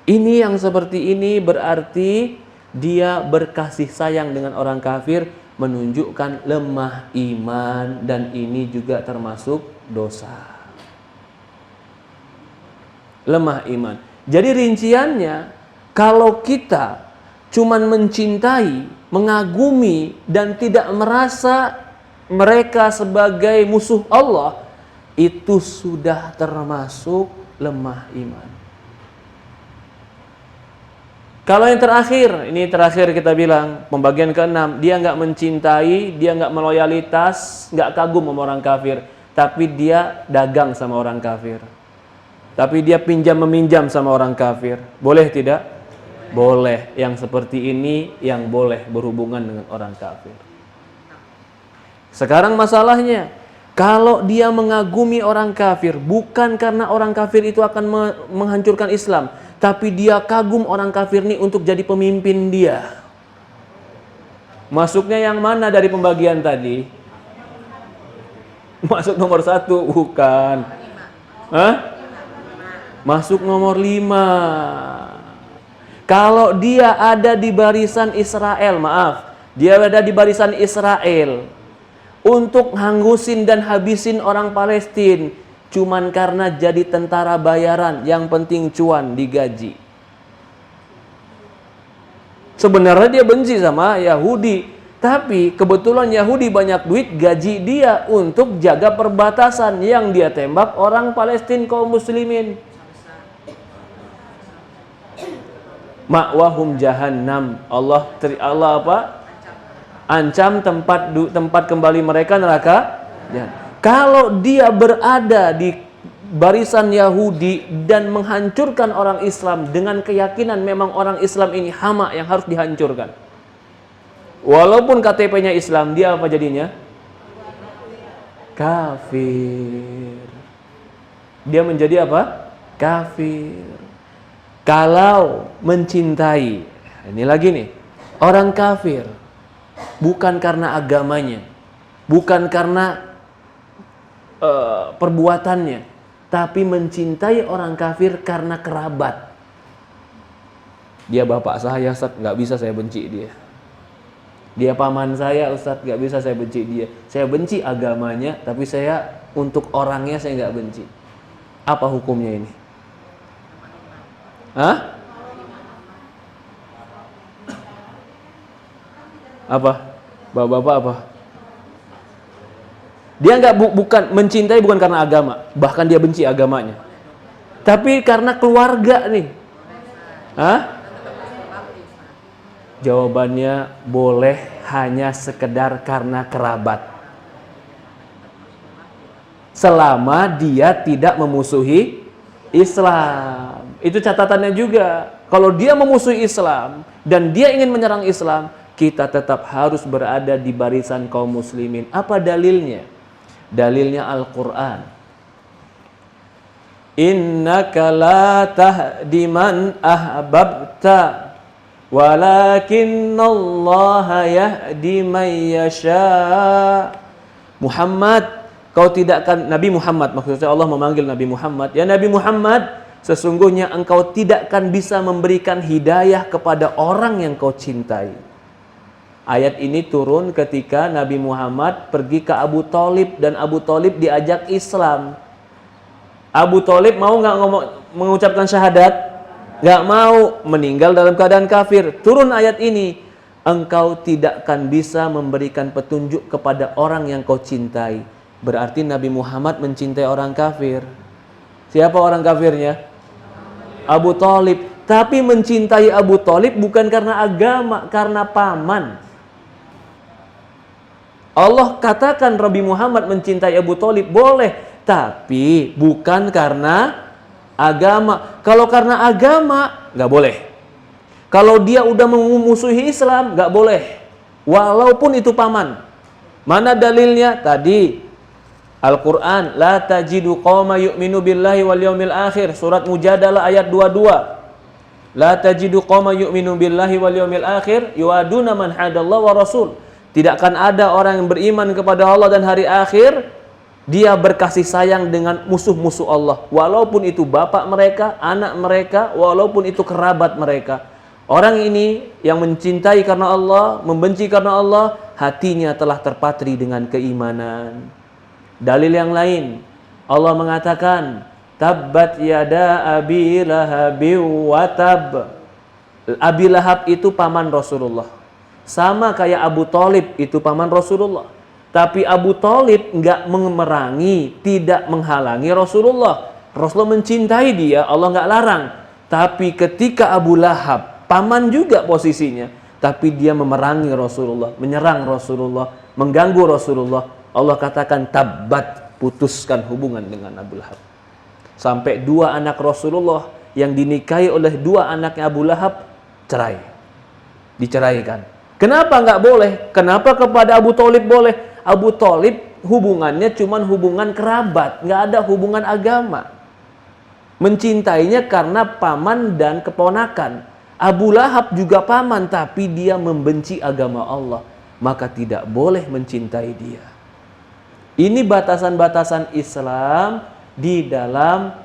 ini yang seperti ini berarti dia berkasih sayang dengan orang kafir, menunjukkan lemah iman, dan ini juga termasuk dosa. Lemah iman. Jadi rinciannya, kalau kita cuman mencintai, mengagumi, dan tidak merasa mereka sebagai musuh Allah, itu sudah termasuk lemah iman. Kalau yang terakhir, ini terakhir kita bilang, pembagian ke-6, dia nggak mencintai, dia nggak meloyalitas, nggak kagum sama orang kafir, tapi dia dagang sama orang kafir, tapi dia pinjam-meminjam sama orang kafir. Boleh tidak? Boleh. Yang seperti ini yang boleh berhubungan dengan orang kafir. Sekarang masalahnya, kalau dia mengagumi orang kafir, bukan karena orang kafir itu akan menghancurkan Islam, tapi dia kagum orang kafir ini untuk jadi pemimpin dia. Masuknya yang mana dari pembagian tadi? Masuk nomor 1, bukan. Hah? Masuk nomor 5. Kalau dia ada di barisan Israel, dia ada di barisan Israel untuk hangusin dan habisin orang Palestina, cuman karena jadi tentara bayaran, yang penting cuan, digaji. Sebenarnya dia benci sama Yahudi, tapi kebetulan Yahudi banyak duit, gaji dia untuk jaga perbatasan yang dia tembak orang Palestina kaum muslimin. Ma'wahum jahannam. Allah apa? Ancam tempat kembali mereka neraka. Kalau dia berada di barisan Yahudi dan menghancurkan orang Islam dengan keyakinan memang orang Islam ini hama yang harus dihancurkan, walaupun KTP-nya Islam, dia apa jadinya? Kafir. Dia menjadi apa? Kafir. Kalau mencintai, ini lagi nih, orang kafir bukan karena agamanya, bukan karena perbuatannya, tapi mencintai orang kafir karena kerabat. Dia bapak saya, nggak bisa saya benci dia. Dia paman saya, Ustadz, nggak bisa saya benci dia. Saya benci agamanya, tapi saya untuk orangnya saya nggak benci. Apa hukumnya ini? Hah? Apa? Bapak-bapak apa? Dia bukan mencintai bukan karena agama, bahkan dia benci agamanya. Tapi karena keluarga nih. Hah? Jawabannya boleh hanya sekedar karena kerabat. Selama dia tidak memusuhi Islam. Itu catatannya juga. Kalau dia memusuhi Islam dan dia ingin menyerang Islam, kita tetap harus berada di barisan kaum muslimin. Apa dalilnya? Dalilnya Al-Quran. Innaka la tahdi man ahbabta walakinnallaha yahdi man yasha. Muhammad, kau tidak akan, Nabi Muhammad, maksudnya Allah memanggil Nabi Muhammad, ya Nabi Muhammad, sesungguhnya engkau tidak akan bisa memberikan hidayah kepada orang yang kau cintai. Ayat ini turun ketika Nabi Muhammad pergi ke Abu Thalib dan Abu Thalib diajak Islam. Abu Thalib mau nggak mengucapkan syahadat? Nggak mau, meninggal dalam keadaan kafir. Turun ayat ini, engkau tidak akan bisa memberikan petunjuk kepada orang yang kau cintai. Berarti Nabi Muhammad mencintai orang kafir. Siapa orang kafirnya? Abu Thalib. Tapi mencintai Abu Thalib bukan karena agama, karena paman. Allah katakan Nabi Muhammad mencintai Abu Thalib, boleh, tapi bukan karena agama. Kalau karena agama, nggak boleh. Kalau dia udah memusuhi Islam, nggak boleh. Walaupun itu paman. Mana dalilnya? Tadi Al-Quran, la tajidu qawma yu'minu billahi wal yawmil akhir, surat Mujadalah ayat 22. La tajidu qawma yu'minu billahi wal yawmil akhir yuaduna man hadallahu wa rasul. Tidak akan ada orang yang beriman kepada Allah dan hari akhir, dia berkasih sayang dengan musuh-musuh Allah, walaupun itu bapak mereka, anak mereka, walaupun itu kerabat mereka. Orang ini yang mencintai karena Allah, membenci karena Allah, hatinya telah terpatri dengan keimanan. Dalil yang lain, Allah mengatakan, tabbat yada abi lahabi wa tab. Abi Lahab itu paman Rasulullah. Sama kayak Abu Thalib itu paman Rasulullah. Tapi Abu Thalib nggak memerangi, tidak menghalangi Rasulullah. Rasulullah mencintai dia, Allah nggak larang. Tapi ketika Abu Lahab, paman juga posisinya, tapi dia memerangi Rasulullah, menyerang Rasulullah, mengganggu Rasulullah, Allah katakan tabbat, putuskan hubungan dengan Abu Lahab. Sampai 2 anak Rasulullah yang dinikahi oleh 2 anaknya Abu Lahab cerai, diceraikan. Kenapa nggak boleh? Kenapa kepada Abu Thalib boleh? Abu Thalib hubungannya cuman hubungan kerabat, nggak ada hubungan agama. Mencintainya karena paman dan keponakan. Abu Lahab juga paman, tapi dia membenci agama Allah, maka tidak boleh mencintai dia. Ini batasan-batasan Islam di dalam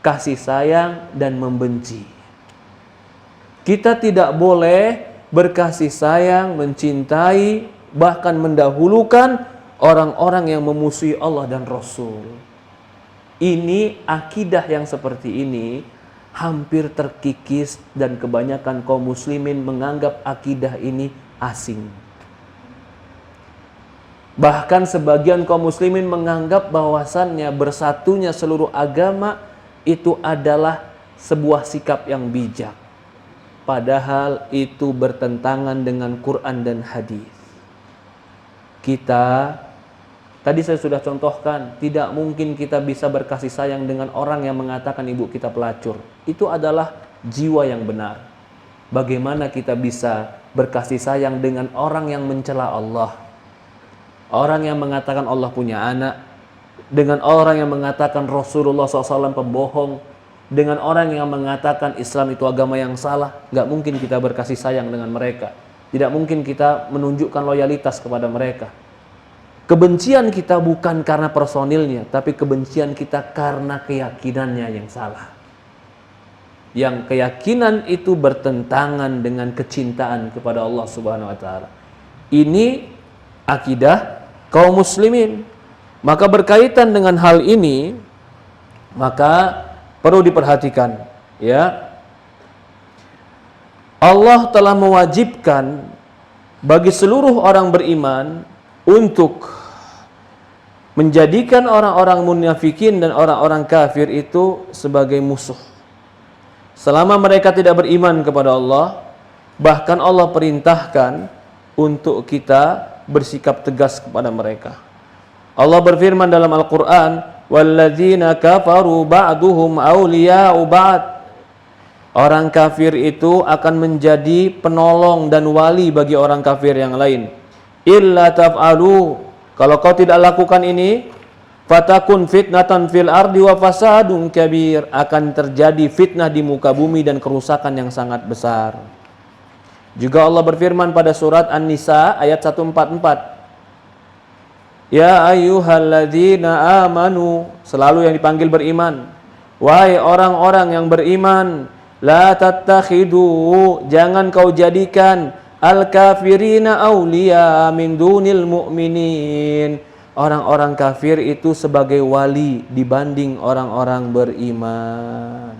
kasih sayang dan membenci. Kita tidak boleh berkasih sayang, mencintai, bahkan mendahulukan orang-orang yang memusuhi Allah dan Rasul. Ini akidah yang seperti ini hampir terkikis dan kebanyakan kaum muslimin menganggap akidah ini asing. Bahkan sebagian kaum muslimin menganggap bahwasannya bersatunya seluruh agama itu adalah sebuah sikap yang bijak. Padahal itu bertentangan dengan Quran dan hadis. Kita, tadi saya sudah contohkan, tidak mungkin kita bisa berkasih sayang dengan orang yang mengatakan ibu kita pelacur. Itu adalah jiwa yang benar. Bagaimana kita bisa berkasih sayang dengan orang yang mencela Allah? Orang yang mengatakan Allah punya anak, dengan orang yang mengatakan Rasulullah SAW pembohong, dengan orang yang mengatakan Islam itu agama yang salah, nggak mungkin kita berkasih sayang dengan mereka. Tidak mungkin kita menunjukkan loyalitas kepada mereka. Kebencian kita bukan karena personilnya, tapi kebencian kita karena keyakinannya yang salah. Yang keyakinan itu bertentangan dengan kecintaan kepada Allah Subhanahu wa taala. Ini akidah kaum muslimin. Maka berkaitan dengan hal ini, maka perlu diperhatikan, ya. Allah telah mewajibkan bagi seluruh orang beriman untuk menjadikan orang-orang munafikin dan orang-orang kafir itu sebagai musuh. Selama mereka tidak beriman kepada Allah, bahkan Allah perintahkan untuk kita bersikap tegas kepada mereka. Allah berfirman dalam Al-Quran, وَالَّذِينَ كَفَرُوا بَعْدُهُمْ أَوْلِيَاءُ بَعْدٍ. Orang kafir itu akan menjadi penolong dan wali bagi orang kafir yang lain. Illa taf'alu, kalau kau tidak lakukan ini, fatakun fitnatan fil ardi wa fasadun kabir, akan terjadi fitnah di muka bumi dan kerusakan yang sangat besar. Juga Allah berfirman pada surat An-Nisa ayat 144. Ya ayyuhalladzina amanu, selalu yang dipanggil beriman. Wahai orang-orang yang beriman, la tattakhidu, jangan kau jadikan al-kafirina awliya min dunil mu'minin, orang-orang kafir itu sebagai wali dibanding orang-orang beriman.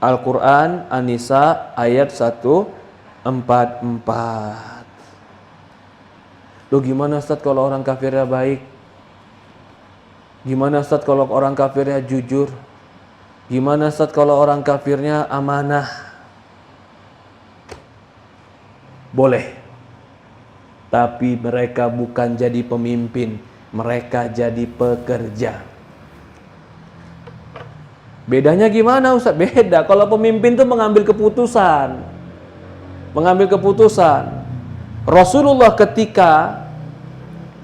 Al-Quran An-Nisa ayat 144. Loh gimana Ustaz kalau orang kafirnya baik? Gimana Ustaz kalau orang kafirnya jujur? Gimana Ustaz kalau orang kafirnya amanah? Boleh. Tapi mereka bukan jadi pemimpin, mereka jadi pekerja. Bedanya gimana Ustaz? Beda. Kalau pemimpin itu mengambil keputusan. Mengambil keputusan. Rasulullah ketika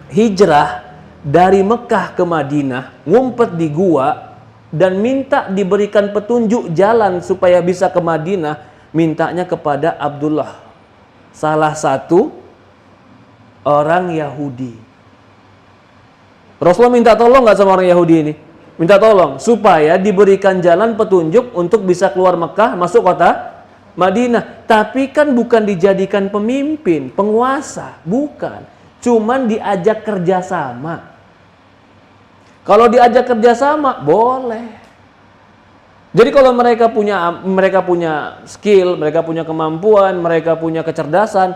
hijrah dari Mekah ke Madinah, ngumpet di gua dan minta diberikan petunjuk jalan supaya bisa ke Madinah, mintanya kepada Abdullah, salah satu orang Yahudi. Rasulullah minta tolong nggak sama orang Yahudi ini? Minta tolong supaya diberikan jalan petunjuk untuk bisa keluar Mekah masuk kota Madinah. Tapi kan bukan dijadikan pemimpin, penguasa, bukan. Cuman diajak kerjasama. Kalau diajak kerjasama boleh. Jadi kalau mereka punya skill, mereka punya kemampuan, mereka punya kecerdasan,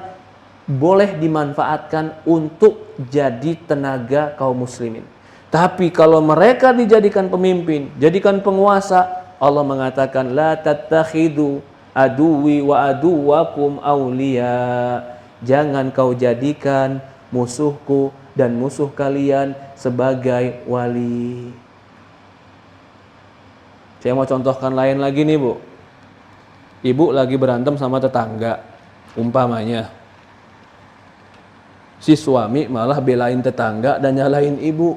boleh dimanfaatkan untuk jadi tenaga kaum muslimin. Tapi kalau mereka dijadikan pemimpin, jadikan penguasa, Allah mengatakan la tattakhidu aduwi wa aduwakum awliya, jangan kau jadikan musuhku dan musuh kalian sebagai wali. Saya mau contohkan lain lagi nih Bu. Ibu lagi berantem sama tetangga, umpamanya si suami malah belain tetangga dan nyalahin ibu,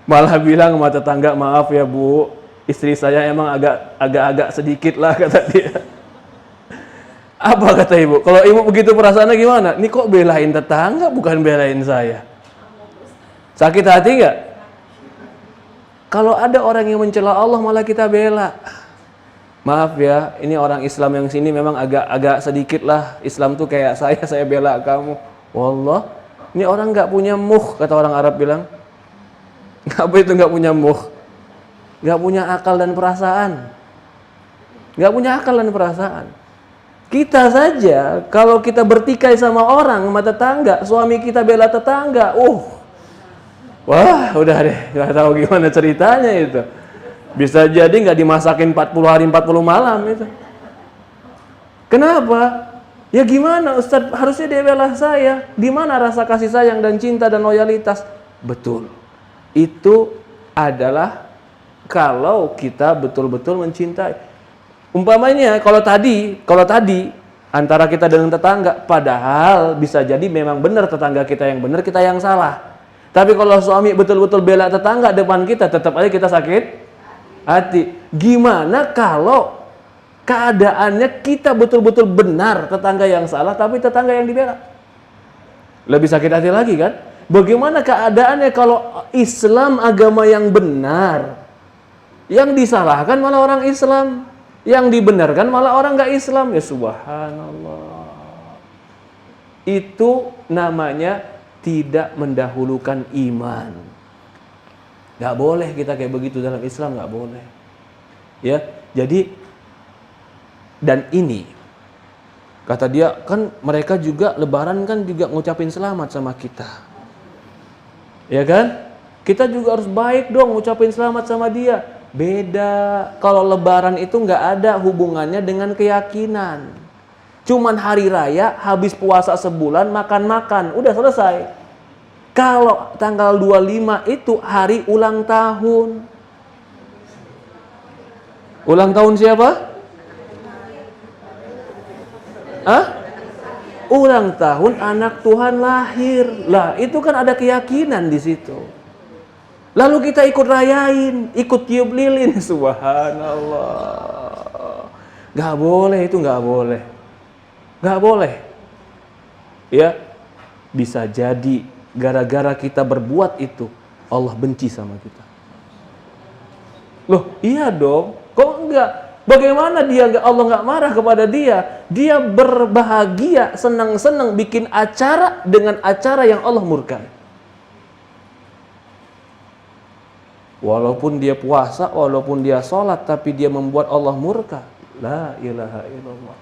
malah bilang sama tetangga, maaf ya Bu, istri saya emang agak sedikit lah, kata dia. Apa kata ibu? Kalau ibu begitu perasaannya gimana? Ini kok belain tetangga bukan belain saya? Sakit hati nggak? Kalau ada orang yang mencela Allah malah kita bela. Maaf ya, ini orang Islam yang sini memang agak sedikit lah. Islam tuh kayak saya bela kamu. Wallah, ini orang nggak punya muh, kata orang Arab bilang. Apa itu nggak punya muh? Nggak punya akal dan perasaan. Nggak punya akal dan perasaan. Kita saja kalau kita bertikai sama orang, sama tetangga, suami kita bela tetangga, wah udah deh, nggak tahu gimana ceritanya itu. Bisa jadi nggak dimasakin 40 hari 40 malam itu. Kenapa? Ya gimana Ustaz, harusnya dia bela saya. Di mana rasa kasih sayang dan cinta dan loyalitas? Betul. Itu adalah kalau kita betul-betul mencintai. Umpamanya kalau tadi antara kita dengan tetangga, padahal bisa jadi memang benar tetangga kita yang benar, kita yang salah. Tapi kalau suami betul-betul bela tetangga depan kita, tetap aja kita sakit hati. Gimana kalau keadaannya kita betul-betul benar, tetangga yang salah, tapi tetangga yang dibela? Lebih sakit hati lagi kan? Bagaimana keadaannya kalau Islam agama yang benar, yang disalahkan malah orang Islam? Yang dibenarkan malah orang nggak Islam. Ya subhanallah. Itu namanya tidak mendahulukan iman. Nggak boleh kita kayak begitu dalam Islam, nggak boleh. Ya, jadi dan ini kata dia kan mereka juga Lebaran kan juga ngucapin selamat sama kita, ya kan? Kita juga harus baik dong ngucapin selamat sama dia. Beda, kalau Lebaran itu nggak ada hubungannya dengan keyakinan. Cuman hari raya, habis puasa sebulan makan-makan, udah selesai. Kalau tanggal 25 itu hari ulang tahun. Ulang tahun siapa? Ulang tahun anak Tuhan lahir. Lah, itu kan ada keyakinan di situ. Lalu kita ikut rayain, ikut tiup lilin. Subhanallah. Gak boleh, itu gak boleh. Gak boleh. Ya, bisa jadi gara-gara kita berbuat itu Allah benci sama kita. Loh, iya dong. Kok enggak? Bagaimana Allah nggak marah kepada dia? Dia berbahagia, senang-senang bikin acara dengan acara yang Allah murkai. Walaupun dia puasa, walaupun dia sholat, tapi dia membuat Allah murka. La ilaha illallah.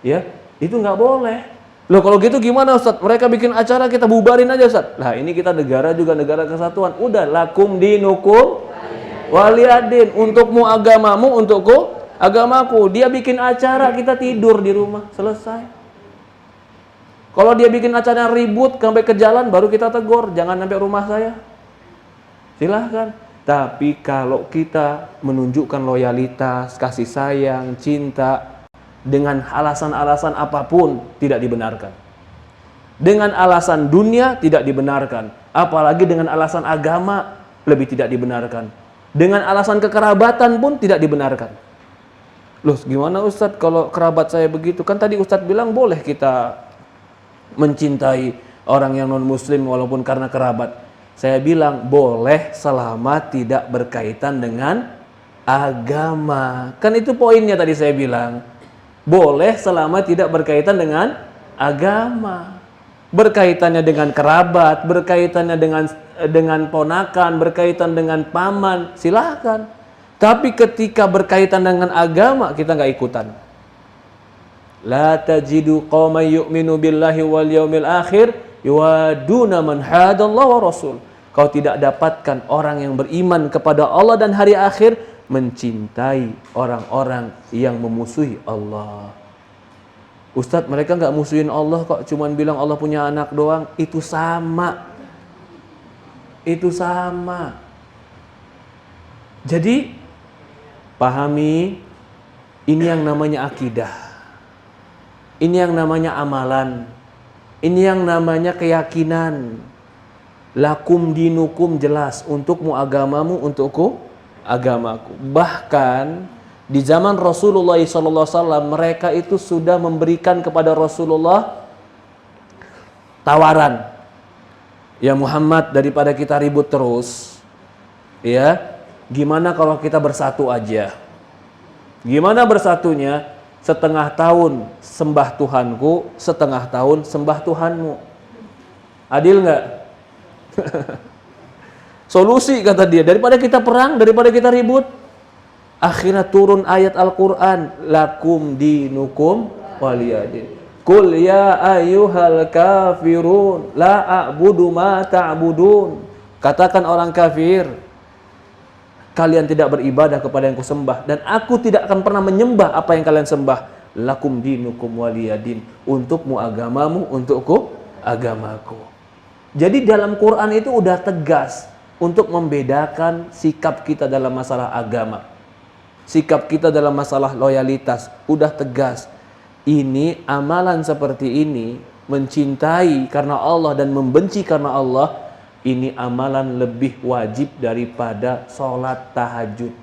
Ya, itu nggak boleh. Loh kalau gitu gimana Ustaz? Mereka bikin acara kita bubarin aja Ustaz. Lah ini kita negara juga negara kesatuan. Udah lakum dinukum waliyadin, untukmu agamamu, untukku agamaku. Dia bikin acara, kita tidur di rumah, selesai. Kalau dia bikin acara ribut sampai ke jalan, baru kita tegur, jangan sampai rumah saya. Silahkan. Tapi kalau kita menunjukkan loyalitas, kasih sayang, cinta dengan alasan-alasan apapun, tidak dibenarkan. Dengan alasan dunia tidak dibenarkan, apalagi dengan alasan agama lebih tidak dibenarkan. Dengan alasan kekerabatan pun tidak dibenarkan. Loh gimana Ustadz kalau kerabat saya begitu? Kan tadi Ustadz bilang boleh kita mencintai orang yang non muslim walaupun karena kerabat. Saya bilang boleh selama tidak berkaitan dengan agama. Kan itu poinnya tadi saya bilang. Boleh selama tidak berkaitan dengan agama. Berkaitannya dengan kerabat, berkaitannya dengan ponakan, berkaitan dengan paman, silahkan. Tapi ketika berkaitan dengan agama, kita nggak ikutan. La tajidu qauman yu'minu billahi wal yaumil akhir yuwaduna man hadallahu wa rasul. Kau tidak dapatkan orang yang beriman kepada Allah dan hari akhir mencintai orang-orang yang memusuhi Allah. Ustadz, mereka nggak musuhin Allah kok, cuman bilang Allah punya anak doang. Itu sama. Itu sama. Jadi, pahami, ini yang namanya akidah. Ini yang namanya amalan. Ini yang namanya keyakinan. Lakum dinukum jelas. Untukmu agamamu, untukku agamaku. Bahkan di zaman Rasulullah SAW, mereka itu sudah memberikan kepada Rasulullah tawaran. Ya Muhammad, daripada kita ribut terus, ya, gimana kalau kita bersatu aja? Gimana bersatunya? Setengah tahun sembah Tuhanku, setengah tahun sembah Tuhanmu. Adil nggak? Solusi kata dia, daripada kita perang, daripada kita ribut. Akhirnya turun ayat Al-Quran, lakum dinukum waliyadin. Qul ya ayyuhal kafirun la a'budu ma ta'budun. Katakan orang kafir, kalian tidak beribadah kepada yang kusembah dan aku tidak akan pernah menyembah apa yang kalian sembah. Lakum dinukum waliyadin. Untukmu agamamu, untukku agamaku. Jadi dalam Quran itu udah tegas untuk membedakan sikap kita dalam masalah agama. Sikap kita dalam masalah loyalitas udah tegas. Ini amalan seperti ini, mencintai karena Allah dan membenci karena Allah, ini amalan lebih wajib daripada sholat tahajud.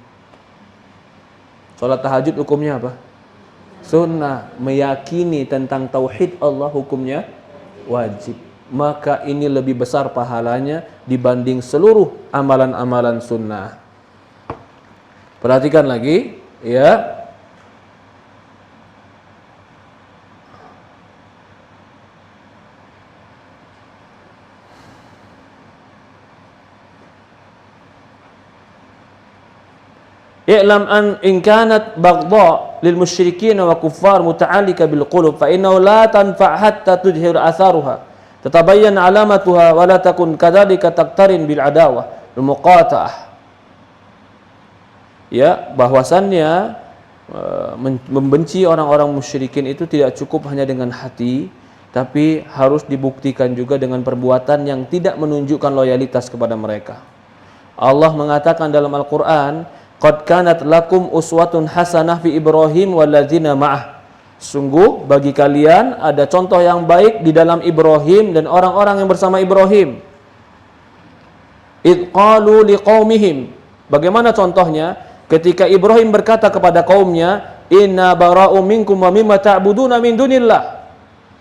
Sholat tahajud hukumnya apa? Sunnah. Meyakini tentang tauhid Allah hukumnya wajib. Maka ini lebih besar pahalanya dibanding seluruh amalan-amalan sunnah. Perhatikan lagi, ya. i'lam an in kanat baghdha lil musyrikin wa kuffar muta'allika bil qulub fa innahu la tanfa' hatta tudhhir atharuha tatabayyan alamatuha wa la takun kadzalika taqtarin bil adawah wal muqata'ah. Ya, bahwasannya membenci orang-orang musyrikin itu tidak cukup hanya dengan hati, tapi harus dibuktikan juga dengan perbuatan yang tidak menunjukkan loyalitas kepada mereka. Allah mengatakan dalam Al-Quran, qad kanat lakum uswatun hasanah fi Ibrahim walladzina ma'ah. Sungguh bagi kalian ada contoh yang baik di dalam Ibrahim dan orang-orang yang bersama Ibrahim. Id qalu liqaumihim. Bagaimana contohnya? Ketika Ibrahim berkata kepada kaumnya, inna bara'u minkum wa mimma ta'buduna min dunillah.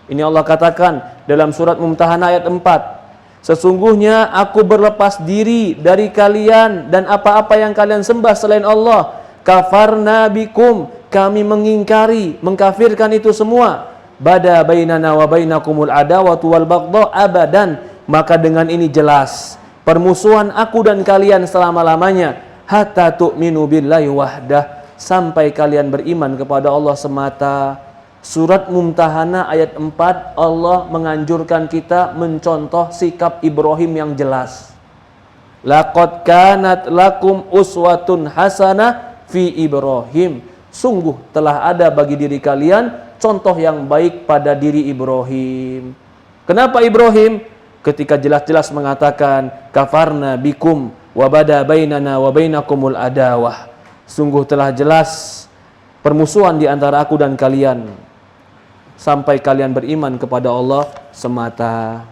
Ini Allah katakan dalam surat Mumtahanah ayat 4. Sesungguhnya aku berlepas diri dari kalian dan apa-apa yang kalian sembah selain Allah. Kafarna bikum, kami mengingkari, mengkafirkan itu semua. Bada bainana wa bainakumul adawatu wal baghdha abadan. Maka dengan ini jelas permusuhan aku dan kalian selama-lamanya. Hatta tu'minu billahi wahdah, sampai kalian beriman kepada Allah semata. Surat Mumtahanah ayat 4, Allah menganjurkan kita mencontoh sikap Ibrahim yang jelas. Laqad kanat lakum uswatun hasanah fi Ibrahim. Sungguh telah ada bagi diri kalian contoh yang baik pada diri Ibrahim. Kenapa Ibrahim? Ketika jelas-jelas mengatakan kafarna bikum wa bada bainana wa bainakumul adawah. Sungguh telah jelas permusuhan di antara aku dan kalian sampai kalian beriman kepada Allah semata.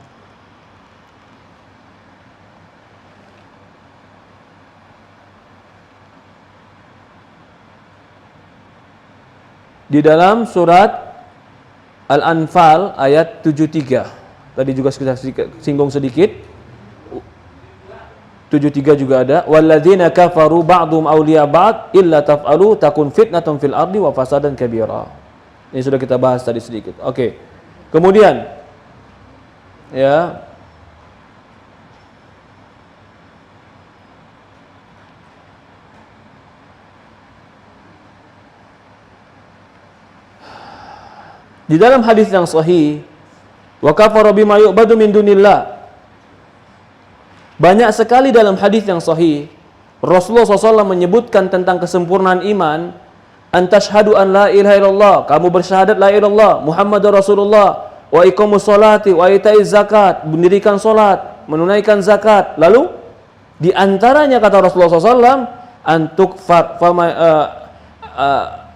Di dalam surat Al-Anfal ayat 73. Tadi juga kita singgung sedikit. 73 juga ada. Walladzina kafaru ba'dhum awliya ba'd illa taf'alu takun fitnatun fil ardi wa fasadan kabira. Ini sudah kita bahas tadi sedikit. Oke. Kemudian ya, di dalam hadis yang sahih, wa kafara bima yu'badu min dunillah. Banyak sekali dalam hadis yang sahih Rasulullah SAW menyebutkan tentang kesempurnaan iman. Antashhadu an la ilaha illallah, kamu bersyahadat la ilaha illallah Muhammadur Rasulullah, wa iqamus sholati wa itaiz zakat, mendirikan salat, menunaikan zakat. Lalu di antaranya kata Rasulullah SAW, antuk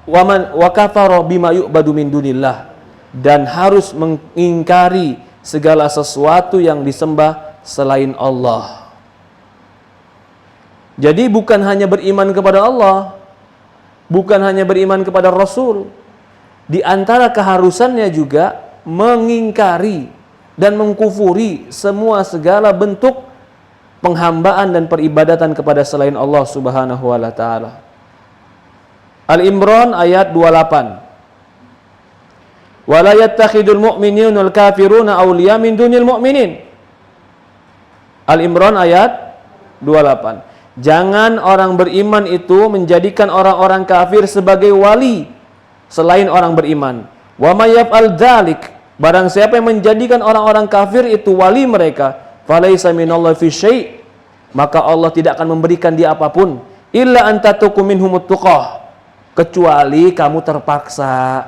wa kafara bima yu'badu min dunillah, dan harus mengingkari segala sesuatu yang disembah selain Allah. Jadi bukan hanya beriman kepada Allah, bukan hanya beriman kepada Rasul, di antara keharusannya juga mengingkari dan mengkufuri semua segala bentuk penghambaan dan peribadatan kepada selain Allah Subhanahu wa taala. Al-Imran ayat 28. Wala yattakhidul mu'minunal kafiruna awliya min dunil mu'minin. Al-Imran ayat 28. Jangan orang beriman itu menjadikan orang-orang kafir sebagai wali selain orang beriman. Wa may yaf'al dzalik, barang siapa yang menjadikan orang-orang kafir itu wali mereka, falaisa minallahi fi syai', maka Allah tidak akan memberikan dia apapun, illa antatukum minhumut tuqah, kecuali kamu terpaksa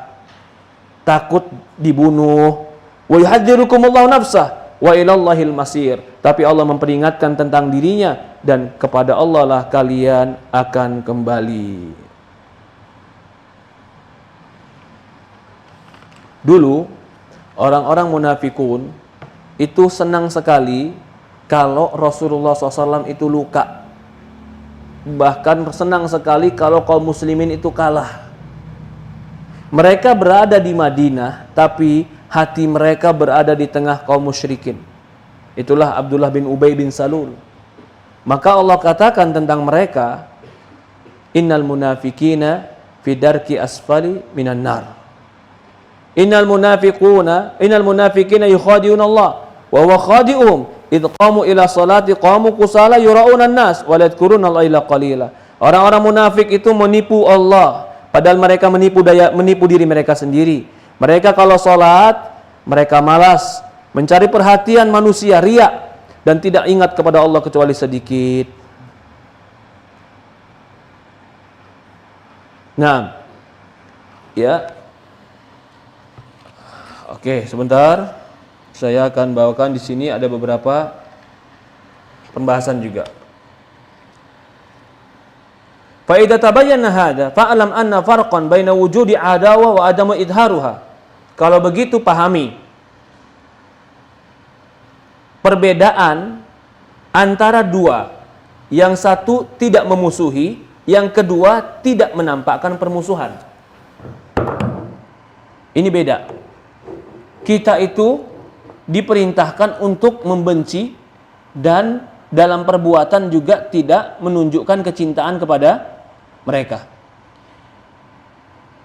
takut dibunuh. Wa yuhadzirukumullahu nafsah wa ilallahil masir, tapi Allah memperingatkan tentang dirinya dan kepada Allah lah kalian akan kembali. Dulu orang-orang munafikun itu senang sekali kalau Rasulullah SAW itu luka. Bahkan senang sekali kalau kaum muslimin itu kalah. Mereka berada di Madinah, tapi hati mereka berada di tengah kaum musyrikin. Itulah Abdullah bin Ubay bin Salul. Maka Allah katakan tentang mereka, innal munafikina fi darki asfali minan nar. Innal munafikina yukhadi'una Allah wa huwa khadi'uhum idh qamu ila salati qamu kusala yura'una an-nas wa la yadhkuruna Allah illa qalila. Orang-orang munafik itu menipu Allah, padahal mereka menipu diri mereka sendiri. Mereka kalau sholat, mereka malas, mencari perhatian manusia, riya, dan tidak ingat kepada Allah kecuali sedikit. Nah, ya. Oke, sebentar. Saya akan bawakan di sini ada beberapa pembahasan juga. Fa idza tabayyana hadza fa'lam anna farqan baina wujudi adawah wa adamu idharuha. Kalau begitu pahami perbedaan antara dua. Yang satu tidak memusuhi, yang kedua tidak menampakkan permusuhan. Ini beda. Kita itu diperintahkan untuk membenci dan dalam perbuatan juga tidak menunjukkan kecintaan kepada mereka.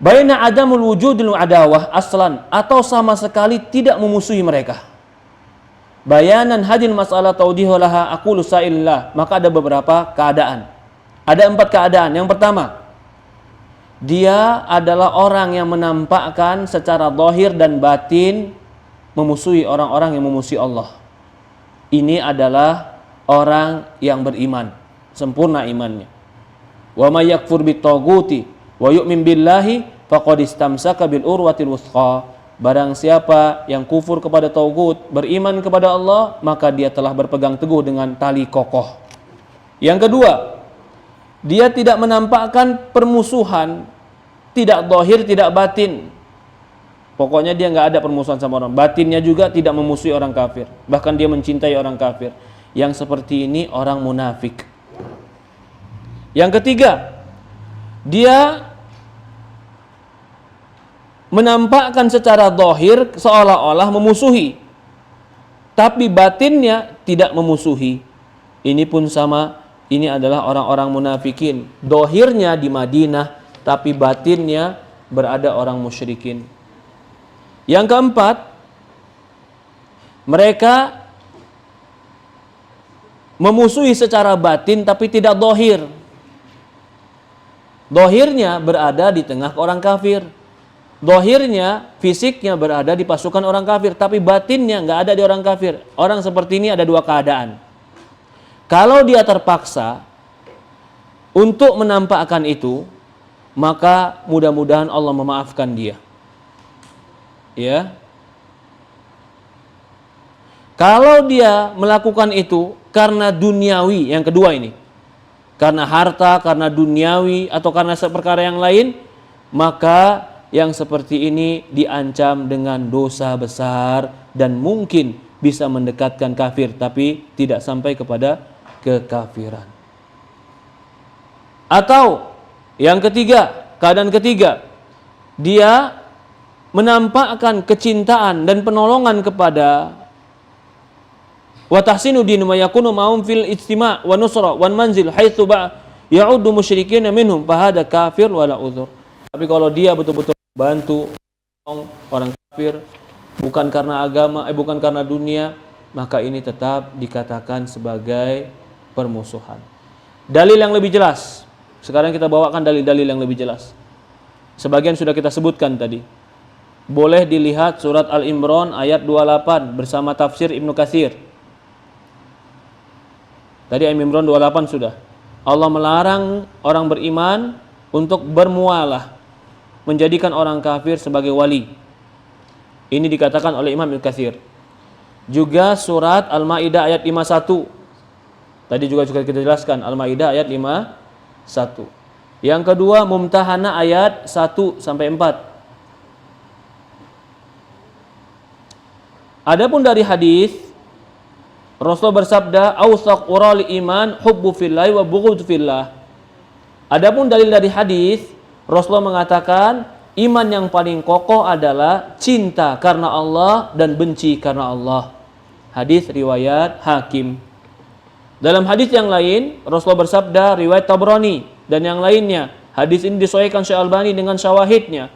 Baina adamul wujudil adawah aslan, atau sama sekali tidak memusuhi mereka. Bayanan hadil mas'alah tawdihu laha aqulu sa'illah. Maka ada beberapa keadaan. Ada 4 keadaan. Yang pertama, dia adalah orang yang menampakkan secara zahir dan batin memusuhi orang-orang yang memusuhi Allah. Ini adalah orang yang beriman, sempurna imannya. Wa may yakfur bit-taghuti wa yu'min billahi faqad istamsaka bil urwatil wuthqa. Barang siapa yang kufur kepada tagut, beriman kepada Allah, maka dia telah berpegang teguh dengan tali kokoh. Yang kedua, dia tidak menampakkan permusuhan, tidak zahir, tidak batin. Pokoknya dia nggak ada permusuhan sama orang. Batinnya juga tidak memusuhi orang kafir. Bahkan dia mencintai orang kafir. Yang seperti ini orang munafik. Yang ketiga, dia menampakkan secara zahir seolah-olah memusuhi, tapi batinnya tidak memusuhi. Ini pun sama. Ini adalah orang-orang munafikin. Zahirnya di Madinah, tapi batinnya berada orang musyrikin. Yang keempat, mereka memusuhi secara batin tapi tidak zahir. Zahirnya berada di tengah orang kafir. Zahirnya, fisiknya berada di pasukan orang kafir, tapi batinnya nggak ada di orang kafir. Orang seperti ini ada 2 keadaan. Kalau dia terpaksa untuk menampakkan itu, maka mudah-mudahan Allah memaafkan dia. Ya. Kalau dia melakukan itu karena duniawi, yang kedua ini, karena harta, karena duniawi, atau karena perkara yang lain, maka yang seperti ini diancam dengan dosa besar dan mungkin bisa mendekatkan kafir, tapi tidak sampai kepada kekafiran. Atau yang ketiga, keadaan ketiga, dia menampakkan kecintaan dan penolongan kepada wa tahsinu din wa yakunu ma'um fil ijtima' wa nusra wa manzil haitsu ya'uddu musyrikin minhum fa hada kafir wala uzur. Tapi kalau dia betul-betul bantu orang kafir bukan karena agama, bukan karena dunia, maka ini tetap dikatakan sebagai permusuhan. Dalil yang lebih jelas. Sekarang kita bawakan dalil-dalil yang lebih jelas. Sebagian sudah kita sebutkan tadi. Boleh dilihat surat Al-Imran ayat 28 bersama tafsir Ibnu Katsir. Tadi Al-Imran 28 sudah. Allah melarang orang beriman untuk bermualah, menjadikan orang kafir sebagai wali. Ini dikatakan oleh Imam Ibnu Katsir. Juga surat Al-Maidah ayat 51. Tadi juga kita jelaskan Al-Maidah ayat 51. Yang kedua Mumtahanah ayat 1 sampai 4. Adapun dari hadis, Rasulullah bersabda, "Awsaq ural iman hubbu fillahi wa bughd fillah." Adapun dalil dari hadis, Rasulullah mengatakan iman yang paling kokoh adalah cinta karena Allah dan benci karena Allah. Hadis riwayat Hakim. Dalam hadis yang lain, Rasulullah bersabda riwayat Tabrani dan yang lainnya. Hadis ini disahihkan Syekh Albani dengan syawahidnya.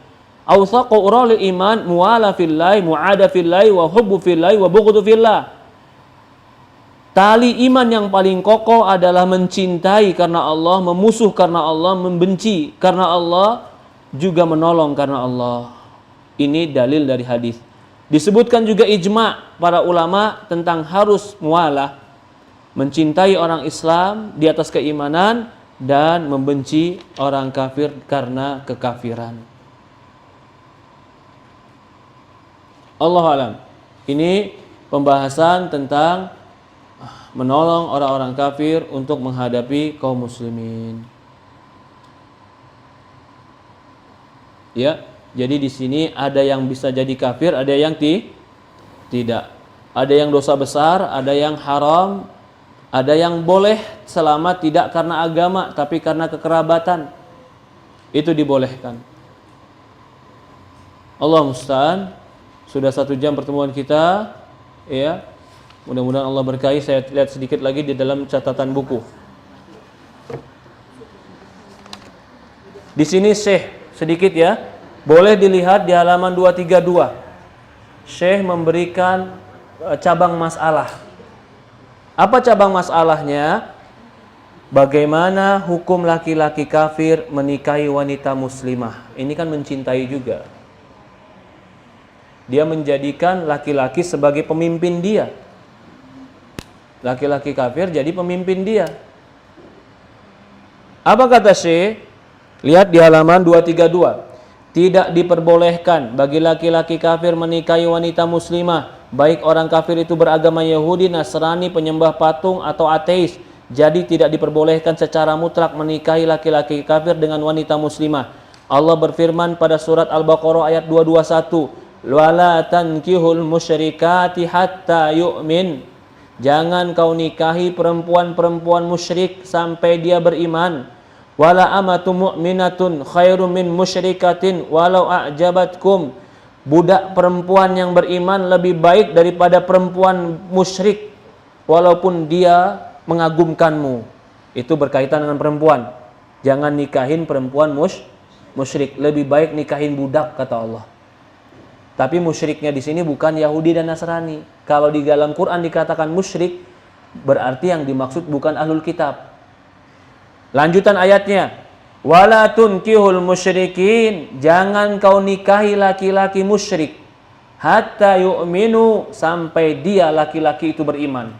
Awsaqu ural iman muwala fillahi, muada fillahi wa hubbu fillahi wa bughd fillah. Tali iman yang paling kokoh adalah mencintai karena Allah, memusuh karena Allah, membenci karena Allah, juga menolong karena Allah. Ini dalil dari hadis. Disebutkan juga ijma para ulama tentang harus mualah, mencintai orang Islam di atas keimanan dan membenci orang kafir karena kekafiran. Allahu a'lam. Ini pembahasan tentang menolong orang-orang kafir untuk menghadapi kaum muslimin. Ya, jadi di sini ada yang bisa jadi kafir, ada yang tidak. Ada yang dosa besar, ada yang haram, ada yang boleh selama tidak karena agama tapi karena kekerabatan. Itu dibolehkan. Allah musta'an. Sudah 1 jam pertemuan kita, ya. Mudah-mudahan Allah berkahi. Saya lihat sedikit lagi di dalam catatan buku. Di sini Syekh sedikit ya. Boleh dilihat di halaman 232. Syekh memberikan cabang masalah. Apa cabang masalahnya? Bagaimana hukum laki-laki kafir menikahi wanita muslimah? Ini kan mencintai juga. Dia menjadikan laki-laki sebagai pemimpin dia. Laki-laki kafir jadi pemimpin dia. Apa kata Syekh? Lihat di halaman 232. Tidak diperbolehkan bagi laki-laki kafir menikahi wanita muslimah, baik orang kafir itu beragama Yahudi, Nasrani, penyembah patung atau ateis. Jadi tidak diperbolehkan secara mutlak menikahi laki-laki kafir dengan wanita muslimah. Allah berfirman pada surat Al-Baqarah ayat 221, wala tankihul musyrikati hatta yu'min. Jangan kau nikahi perempuan-perempuan musyrik sampai dia beriman. Wala amatu mu'minatun khairum min musyrikatin walau a'jabatkum. Budak perempuan yang beriman lebih baik daripada perempuan musyrik walaupun dia mengagumkanmu. Itu berkaitan dengan perempuan. Jangan nikahin perempuan musyrik, lebih baik nikahin budak kata Allah. Tapi musyriknya di sini bukan Yahudi dan Nasrani. Kalau di dalam Quran dikatakan musyrik, berarti yang dimaksud bukan ahlul kitab. Lanjutan ayatnya, wala tunkihul musyrikin, jangan kau nikahi laki-laki musyrik hatta yu'minu, sampai dia laki-laki itu beriman.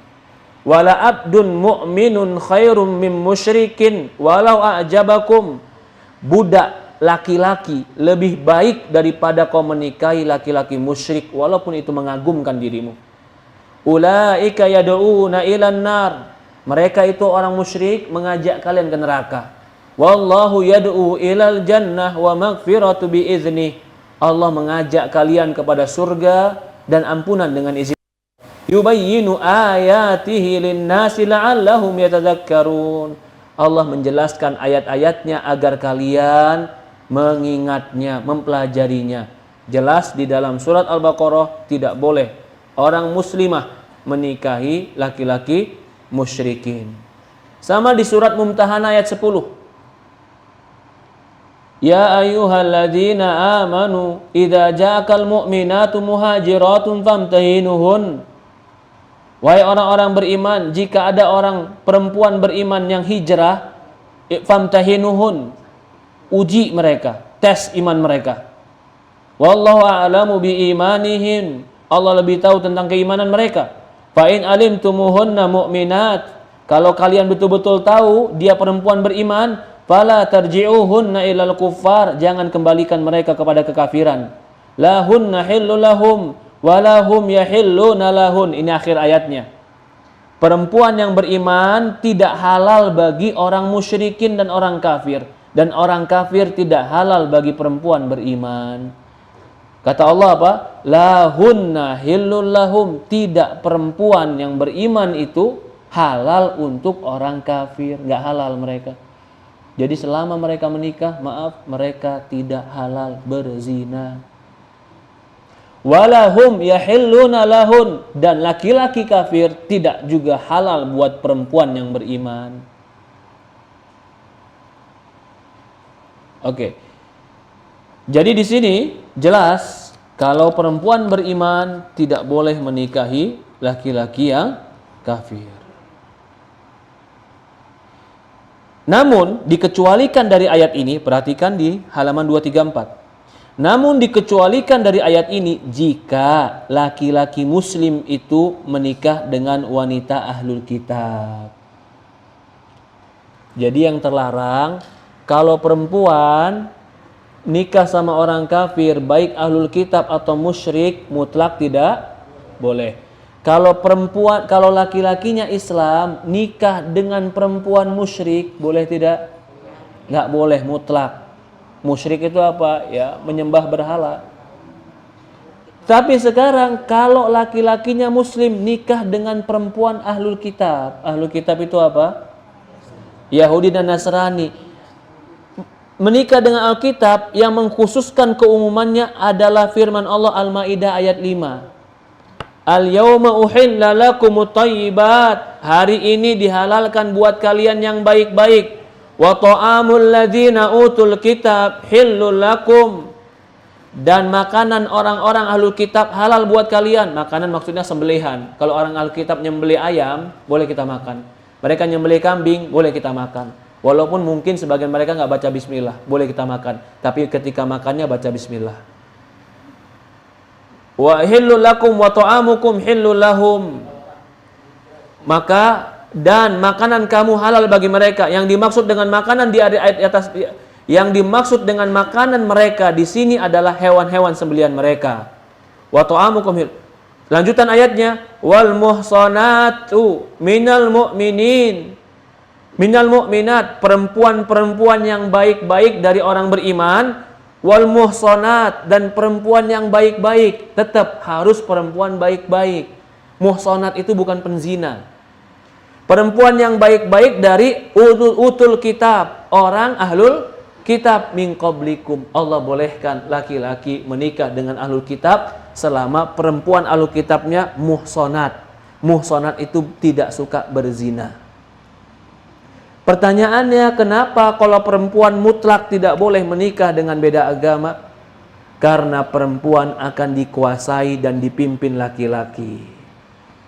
Wala abdun mu'minun khairum min musyrikin walau a'jabakum. Budak laki-laki lebih baik daripada kau menikahi laki-laki musyrik walaupun itu mengagumkan dirimu. Ulaika yad'una ilan nar. Mereka itu orang musyrik mengajak kalian ke neraka. Wallahu yad'u ilal jannah wa maghfiratu bi izni. Allah mengajak kalian kepada surga dan ampunan dengan izin. Yubayyinu ayatihi lin-nasi la'allahum yatadzakkarun. Allah menjelaskan ayat-ayatnya agar kalian mengingatnya, mempelajarinya. Jelas di dalam surat Al-Baqarah tidak boleh orang muslimah menikahi laki-laki musyrikin. Sama di surat Mumtahanah ayat 10. Ya ayyuhalladzina amanu idza ja'akal mu'minatu muhajiratun famtahinuhun. Wahai orang-orang beriman, jika ada orang perempuan beriman yang hijrah, famtahinuhun, uji mereka, tes iman mereka. Wallahu a'lamu bi imanihim. Allah lebih tahu tentang keimanan mereka. Fa in alimtumuhunna mu'minat. Kalau kalian betul-betul tahu dia perempuan beriman, fala tarji'uhunna ilal kuffar. Jangan kembalikan mereka kepada kekafiran. Lahunna hillul lahum walahum yahilluna lahun. Ini akhir ayatnya. Perempuan yang beriman tidak halal bagi orang musyrikin dan orang kafir, dan orang kafir tidak halal bagi perempuan beriman. Kata Allah apa? Lahunna hillul lahum. Tidak, perempuan yang beriman itu halal untuk orang kafir, nggak halal mereka. Jadi selama mereka menikah, maaf, mereka tidak halal berzina. Walahum yahilluna lahun, dan laki-laki kafir tidak juga halal buat perempuan yang beriman. Oke. Jadi di sini jelas kalau perempuan beriman tidak boleh menikahi laki-laki yang kafir. Namun dikecualikan dari ayat ini, perhatikan di halaman 234. Namun dikecualikan dari ayat ini jika laki-laki muslim itu menikah dengan wanita ahlul kitab. Jadi yang terlarang kalau perempuan nikah sama orang kafir, baik ahlul kitab atau musyrik, mutlak tidak boleh. Kalau laki-lakinya Islam nikah dengan perempuan musyrik, boleh tidak? Nggak boleh, mutlak. Musyrik itu apa? Ya, menyembah berhala. Tapi sekarang kalau laki-lakinya muslim nikah dengan perempuan ahlul kitab. Ahlul kitab itu apa? Yahudi dan Nasrani. Menikah dengan Alkitab yang mengkhususkan keumumannya adalah firman Allah Al-Maidah ayat 5. Al-yawma uhilla lakumut thayyibat. Hari ini dihalalkan buat kalian yang baik-baik. Wa ta'amul ladzina utul kitab hillul lakum. Dan makanan orang-orang ahlul kitab halal buat kalian. Makanan maksudnya sembelihan. Kalau orang ahlul kitab nyembelih ayam, boleh kita makan. Mereka nyembelih kambing, boleh kita makan. Walaupun mungkin sebagian mereka nggak baca bismillah, boleh kita makan. Tapi ketika makannya baca bismillah. Wa hillul lakum wa ta'amukum hillul lahum. Maka dan makanan kamu halal bagi mereka. Yang dimaksud dengan makanan di ayat atas, yang dimaksud dengan makanan mereka di sini adalah hewan-hewan sembelihan mereka. Wa ta'amukum hillul. Lanjutan ayatnya, wal muhsanatu minal mu'minin. Minal mu'minat, perempuan-perempuan yang baik-baik dari orang beriman. Wal muhsanat, dan perempuan yang baik-baik. Tetap harus perempuan baik-baik. Muhsanat itu bukan penzina. Perempuan yang baik-baik dari utul kitab, orang ahlul kitab. Min qablikum, Allah bolehkan laki-laki menikah dengan ahlul kitab selama perempuan ahlul kitabnya muhsanat. Muhsanat itu tidak suka berzina. Pertanyaannya, kenapa kalau perempuan mutlak tidak boleh menikah dengan beda agama? Karena perempuan akan dikuasai dan dipimpin laki-laki.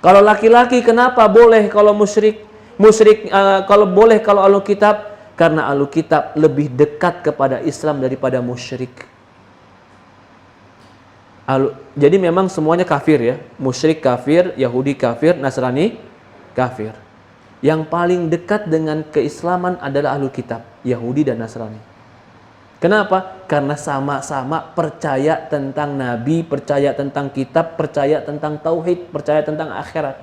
Kalau laki-laki kenapa boleh kalau musyrik? Kalau boleh kalau ahlul kitab? Karena ahlul kitab lebih dekat kepada Islam daripada musyrik. Jadi memang semuanya kafir ya. Musyrik kafir, Yahudi kafir, Nasrani kafir. Yang paling dekat dengan keislaman adalah ahlul kitab, Yahudi dan Nasrani. Kenapa? Karena sama-sama percaya tentang Nabi, percaya tentang kitab, percaya tentang tauhid, percaya tentang akhirat.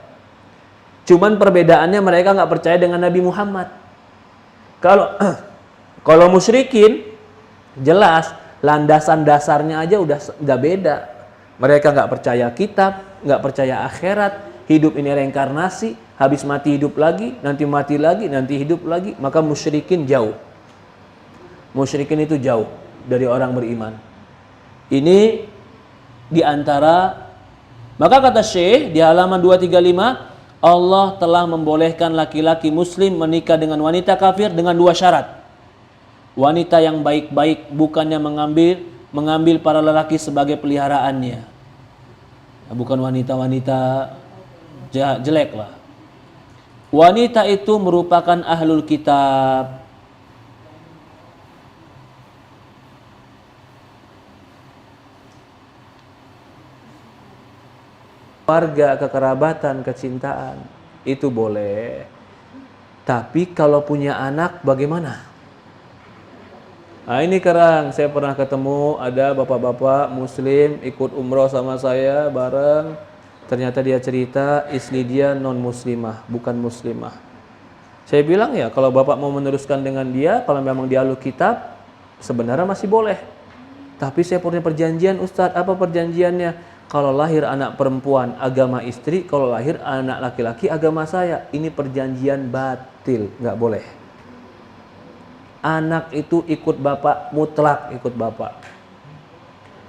Cuman perbedaannya mereka nggak percaya dengan Nabi Muhammad. Kalau musyrikin, jelas landasan dasarnya aja udah beda. Mereka nggak percaya kitab, nggak percaya akhirat, hidup ini reinkarnasi. Habis mati hidup lagi, nanti mati lagi, nanti hidup lagi. Maka musyrikin jauh. Musyrikin itu jauh dari orang beriman. Ini diantara, maka kata Syekh di halaman 235, Allah telah membolehkan laki-laki muslim menikah dengan wanita kafir dengan dua syarat. Wanita yang baik-baik, bukannya mengambil para lelaki sebagai peliharaannya. Bukan wanita-wanita jelek lah. Wanita itu merupakan ahlul kitab. Keluarga, kekerabatan, kecintaan itu boleh. Tapi kalau punya anak bagaimana? Nah ini kerang, saya pernah ketemu ada bapak-bapak muslim ikut umroh sama saya bareng. Ternyata dia cerita istri dia non muslimah, bukan muslimah. Saya bilang ya kalau bapak mau meneruskan dengan dia, kalau memang dia ahlul kitab, sebenarnya masih boleh. Tapi saya punya perjanjian Ustadz, apa perjanjiannya? Kalau lahir anak perempuan agama istri, kalau lahir anak laki-laki agama saya. Ini perjanjian batil, nggak boleh. Anak itu ikut bapak, mutlak ikut bapak.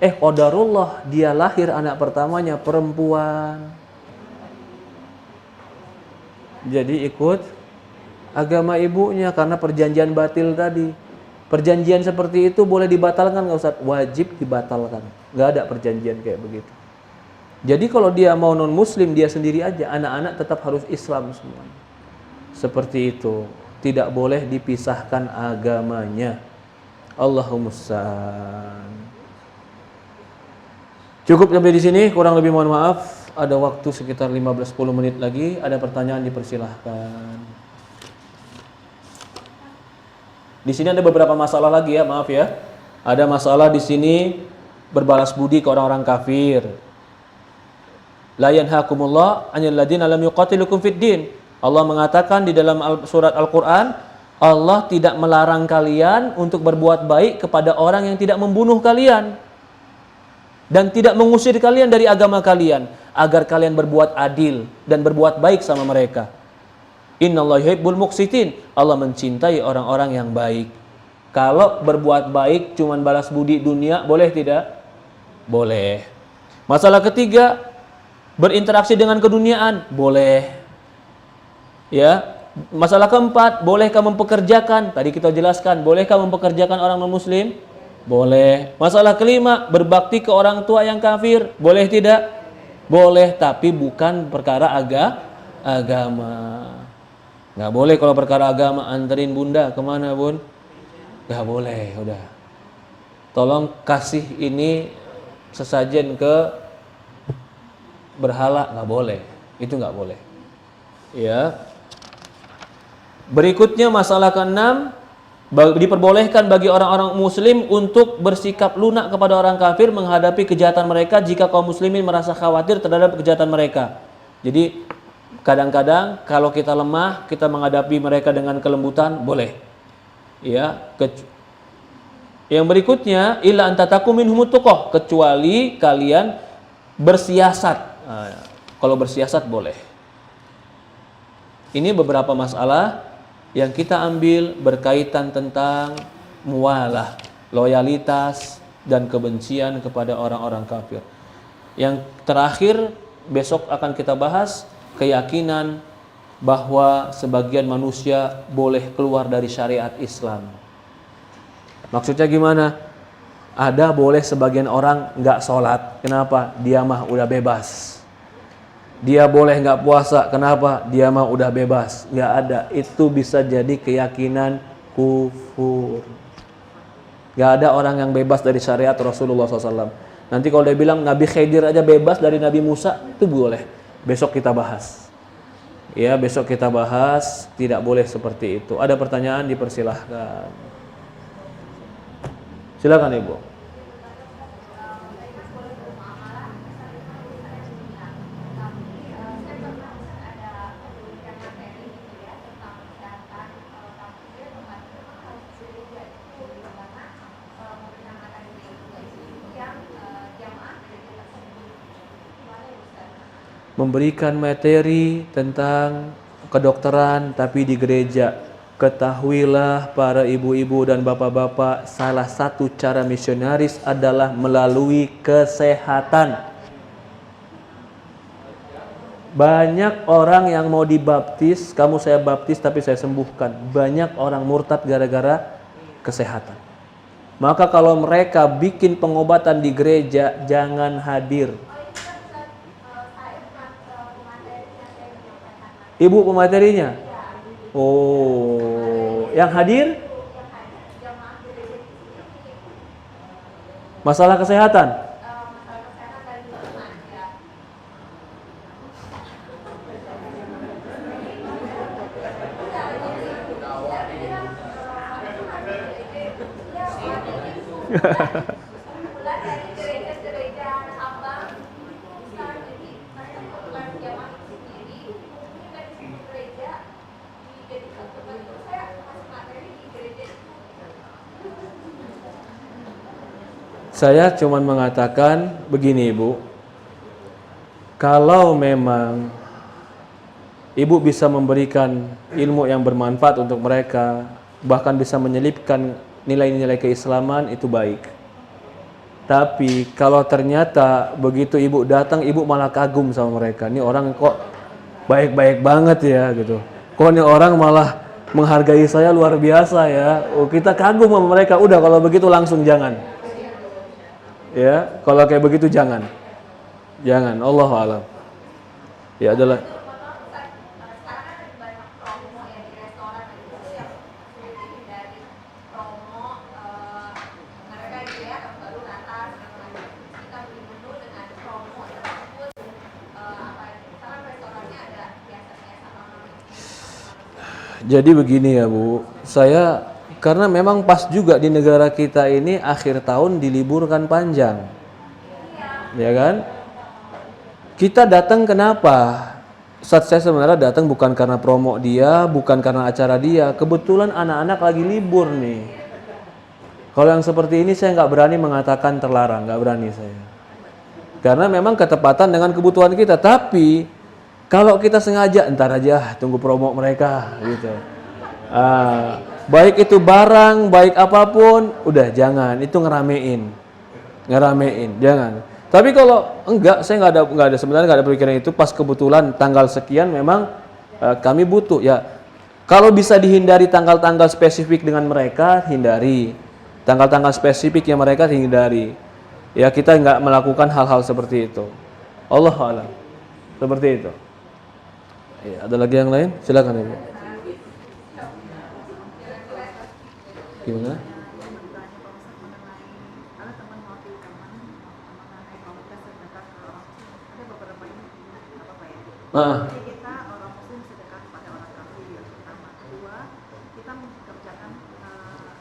Qadarullah dia lahir anak pertamanya perempuan. Jadi ikut agama ibunya karena perjanjian batil tadi. Perjanjian seperti itu boleh dibatalkan nggak Ustaz? Wajib dibatalkan. Nggak ada perjanjian kayak begitu. Jadi kalau dia mau non muslim dia sendiri aja, anak-anak tetap harus Islam semuanya. Seperti itu. tidak boleh dipisahkan agamanya. Allahumma musta'an. Cukup sampai di sini, kurang lebih mohon maaf. Ada waktu sekitar 15-10 menit lagi. Ada pertanyaan, dipersilahkan. Di sini ada beberapa masalah lagi ya, maaf ya. Ada masalah di sini berbalas budi ke orang-orang kafir. La yanhakumullah 'anil ladzina lam yuqatilukum fid din. Allah mengatakan di dalam surat Al-Qur'an, Allah tidak melarang kalian untuk berbuat baik kepada orang yang tidak membunuh kalian dan tidak mengusir kalian dari agama kalian, agar kalian berbuat adil dan berbuat baik sama mereka. Innallaha yuhibbul muqsitin. Allah mencintai orang-orang yang baik. Kalau berbuat baik cuman balas budi dunia, boleh tidak? Boleh. Masalah ketiga, berinteraksi dengan keduniaan, boleh. Ya. Masalah keempat, bolehkah mempekerjakan? Tadi kita jelaskan, bolehkah mempekerjakan orang non-muslim? Boleh. Masalah kelima, berbakti ke orang tua yang kafir, boleh tidak? Boleh, tapi bukan perkara agama. Nggak boleh kalau perkara agama, anterin bunda kemana bun? Nggak boleh, udah. Tolong kasih ini sesajen ke berhala, nggak boleh. Itu nggak boleh. Ya. Berikutnya masalah ke-6, diperbolehkan bagi orang-orang muslim untuk bersikap lunak kepada orang kafir menghadapi kejahatan mereka jika kaum muslimin merasa khawatir terhadap kejahatan mereka. Jadi kadang-kadang kalau kita lemah, kita menghadapi mereka dengan kelembutan, boleh. Ya, yang berikutnya illa antatakum minhum tuqah, kecuali kalian bersiasat. Nah, kalau bersiasat boleh. Ini beberapa masalah yang kita ambil berkaitan tentang muwalah, loyalitas dan kebencian kepada orang-orang kafir. Yang terakhir besok akan kita bahas keyakinan bahwa sebagian manusia boleh keluar dari syariat Islam. Maksudnya gimana? Ada boleh sebagian orang nggak sholat, kenapa? Dia mah udah bebas. Dia boleh nggak puasa, kenapa? Dia mah udah bebas. Nggak ada, itu bisa jadi keyakinan kufur. Nggak ada orang yang bebas dari syariat Rasulullah SAW. Nanti kalau dia bilang Nabi Khidir aja bebas dari Nabi Musa, itu boleh. Besok kita bahas. Ya, besok kita bahas, tidak boleh seperti itu. Ada pertanyaan, dipersilahkan. Silakan Ibu. Memberikan materi tentang kedokteran tapi di gereja. Ketahuilah para ibu-ibu dan bapak-bapak, salah satu cara misionaris adalah melalui kesehatan. Banyak orang yang mau dibaptis, kamu saya baptis tapi saya sembuhkan. Banyak orang murtad gara-gara kesehatan. Maka kalau mereka bikin pengobatan di gereja, jangan hadir. Ibu pematerinya? Oh, yang hadir? Masalah kesehatan? Saya cuma mengatakan begini Ibu, kalau memang Ibu bisa memberikan ilmu yang bermanfaat untuk mereka, bahkan bisa menyelipkan nilai-nilai keislaman, itu baik. Tapi kalau ternyata begitu Ibu datang, Ibu malah kagum sama mereka, ini orang kok baik-baik banget ya gitu, kok ini orang malah menghargai saya luar biasa ya, oh, kita kagum sama mereka. Udah kalau begitu langsung jangan. Ya, kalau kayak begitu jangan. Jangan, Allahu a'lam. Ya adalah Jadi begini ya Bu, saya karena memang pas juga di negara kita ini akhir tahun diliburkan panjang, ya kan? Kita datang kenapa? Saat saya sebenarnya datang bukan karena promo dia, bukan karena acara dia. Kebetulan anak-anak lagi libur nih. Kalau yang seperti ini saya nggak berani mengatakan terlarang, nggak berani saya. Karena memang ketepatan dengan kebutuhan kita. Tapi kalau kita sengaja, entar aja tunggu promo mereka gitu. Baik itu barang, baik apapun, udah jangan. Itu ngeramein, jangan. Tapi kalau enggak, saya nggak ada sebenarnya nggak ada pemikiran itu. Pas kebetulan tanggal sekian memang kami butuh ya. Kalau bisa dihindari tanggal-tanggal spesifik dengan mereka, hindari. Tanggal-tanggal spesifik yang mereka hindari. Ya kita nggak melakukan hal-hal seperti itu. Allah a'lam. Seperti itu. Ya, ada lagi yang lain? Silakan Ibu. Gimana? Jadi kita orang muslim sedekah kepada orang kafir pertama, kedua kita mengerjakan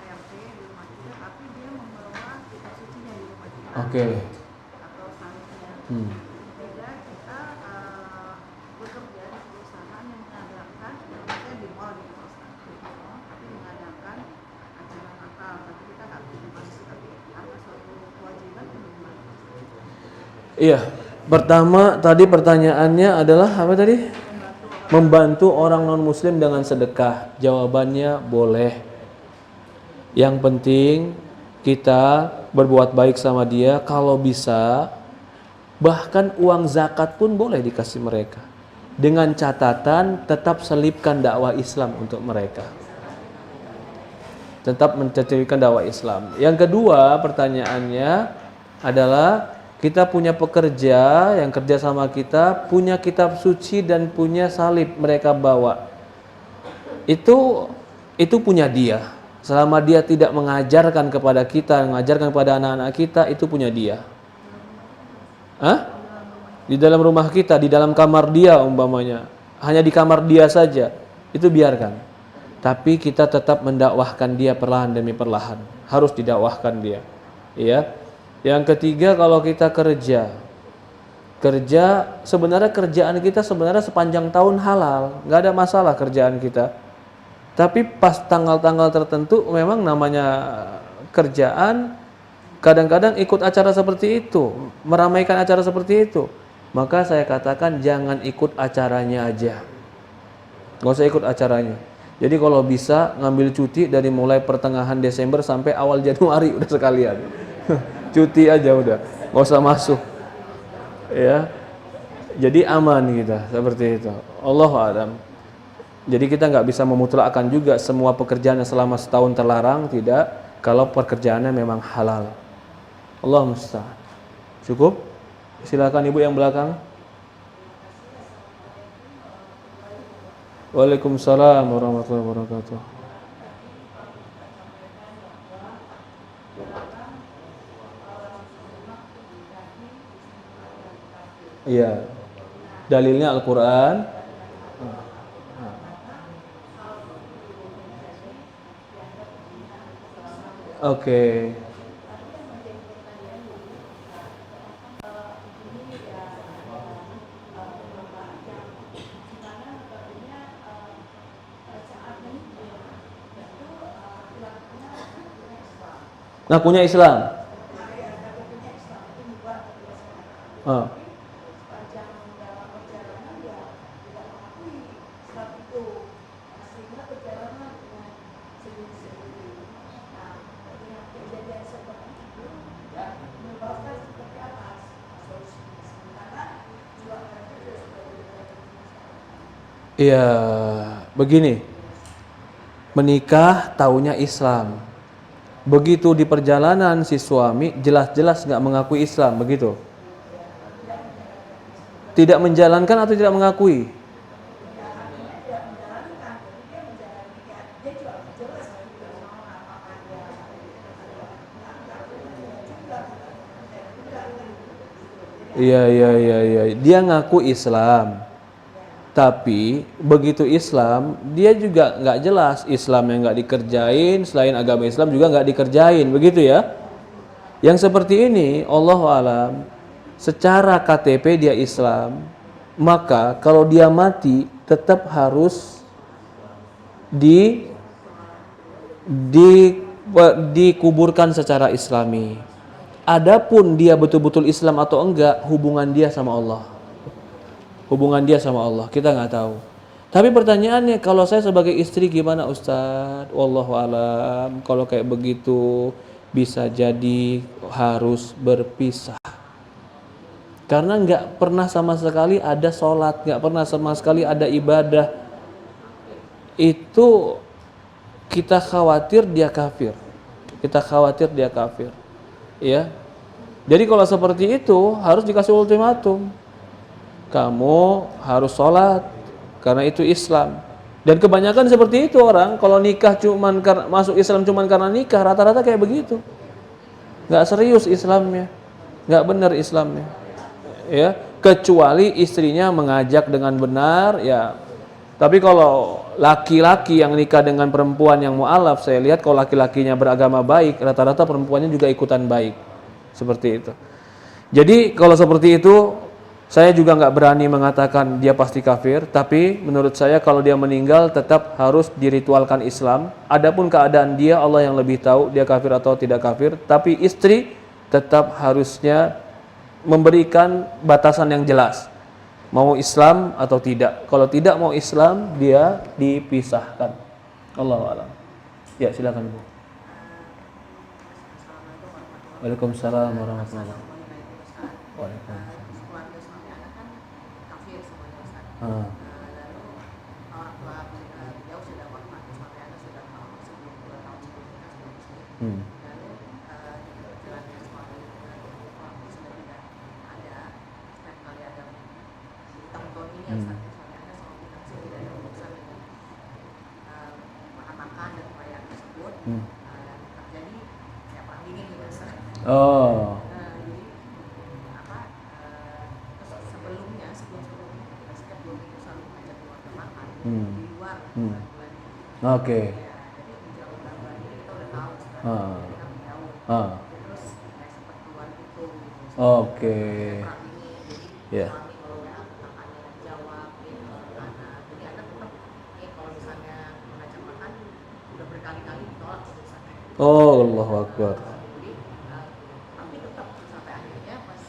RT di rumah kita, tapi dia membawa kitab sucinya di rumah kita atau salibnya. Ketiga kita bekerja di perusahaan yang mengadakan, misalnya di mall tapi mengadakan acara Natal, tapi kita nggak bikin masuk, tapi ada suatu kewajiban minimal. Iya. Pertama tadi pertanyaannya adalah apa tadi? Membantu orang non muslim dengan sedekah. Jawabannya boleh. Yang penting kita berbuat baik sama dia kalau bisa. Bahkan uang zakat pun boleh dikasih mereka. Dengan catatan tetap selipkan dakwah Islam untuk mereka. Tetap menceritakan dakwah Islam. Yang kedua pertanyaannya adalah kita punya pekerja yang kerja sama kita, punya kitab suci dan punya salib mereka bawa. Itu punya dia. Selama dia tidak mengajarkan kepada kita, mengajarkan kepada anak-anak kita, itu punya dia. Di dalam rumah kita, di dalam kamar dia umpamanya, hanya di kamar dia saja, itu biarkan. Tapi kita tetap mendakwahkan dia perlahan demi perlahan. Harus didakwahkan dia. Ya. Yang ketiga kalau kita kerja sebenarnya kerjaan kita sebenarnya sepanjang tahun halal, nggak ada masalah kerjaan kita. Tapi pas tanggal-tanggal tertentu memang namanya kerjaan kadang-kadang ikut acara seperti itu, meramaikan acara seperti itu. Maka saya katakan jangan ikut acaranya aja, nggak usah ikut acaranya. Jadi kalau bisa ngambil cuti dari mulai pertengahan Desember sampai awal Januari udah sekalian. Cuti aja udah, nggak usah masuk, ya. Jadi aman kita seperti itu. Allahu a'lam. Jadi kita nggak bisa memutlakkan juga semua pekerjaan yang selama setahun terlarang, tidak. Kalau pekerjaannya memang halal. Allah musta'an. Cukup? Silakan ibu yang belakang. Waalaikumsalam warahmatullahi wabarakatuh. Iya, dalilnya Al-Quran. Oke. Ngakunya Islam. Iya, begini. Menikah taunya Islam. Begitu di perjalanan si suami jelas-jelas nggak mengakui Islam, begitu. Tidak menjalankan atau tidak mengakui? Iya. Dia ngaku Islam. Tapi begitu Islam, dia juga nggak jelas. Islam yang nggak dikerjain, selain agama Islam juga nggak dikerjain, begitu ya. Yang seperti ini, Allahu alam, secara KTP dia Islam, maka kalau dia mati tetap harus dikuburkan secara Islami. Adapun dia betul-betul Islam atau enggak, hubungan dia sama Allah. Hubungan dia sama Allah, kita nggak tahu. Tapi pertanyaannya, kalau saya sebagai istri gimana Ustadz? Wallahu alam, kalau kayak begitu bisa jadi harus berpisah. Karena nggak pernah sama sekali ada sholat, nggak pernah sama sekali ada ibadah. Itu kita khawatir dia kafir. Kita khawatir dia kafir. Ya. Jadi kalau seperti itu harus dikasih ultimatum. Kamu harus sholat karena itu Islam. Dan kebanyakan seperti itu orang, kalau nikah cuman karena masuk Islam cuman karena nikah, rata-rata kayak begitu. Nggak serius Islamnya, nggak benar Islamnya. Ya, kecuali istrinya mengajak dengan benar, ya. Tapi kalau laki-laki yang nikah dengan perempuan yang mu'alaf, saya lihat kalau laki-lakinya beragama baik, rata-rata perempuannya juga ikutan baik. Seperti itu. Jadi kalau seperti itu, saya juga nggak berani mengatakan dia pasti kafir, tapi menurut saya kalau dia meninggal tetap harus diritualkan Islam. Adapun keadaan dia, Allah yang lebih tahu dia kafir atau tidak kafir, tapi istri tetap harusnya memberikan batasan yang jelas. Mau Islam atau tidak. Kalau tidak mau Islam, dia dipisahkan. Allahu a'lam. Ya, silakan Bu. Waalaikumsalam warahmatullahi wabarakatuh. Waalaikumsalam. Keluarga suami anak kan kafir semuanya Ustaz. Ah. Lalu orang tua beliau sudah wafat, suami anak sudah sebelum 2 tahun sebelum nikah sudah muslim. Lalu di perjalanannya suami waktu sudah tidak ada, setiap kali ada di tahun-tahun ini Ustaz, suami anak sama kita sudah tidak ada urusan dengan makan-makan dan perayaan tersebut. Dan terjadi kayak perang dingin gitu Ustaz. Oh. Sebelum setiap 2 minggu selalu ngajak keluarga makan di luar bulan Oke. ya, jadi menjelang bulan ini kita udah tahu sekarang kita menjauh terus kayak sempat keluar gitu Oke. perang ini jadi Ya. suami kalau WA kakaknya jawab anak jadi anak tetap kalau misalnya mengajak makan udah berkali-kali ditolak misalnya Oh, Allahu Akbar. jadi tapi tetap sampai akhirnya pas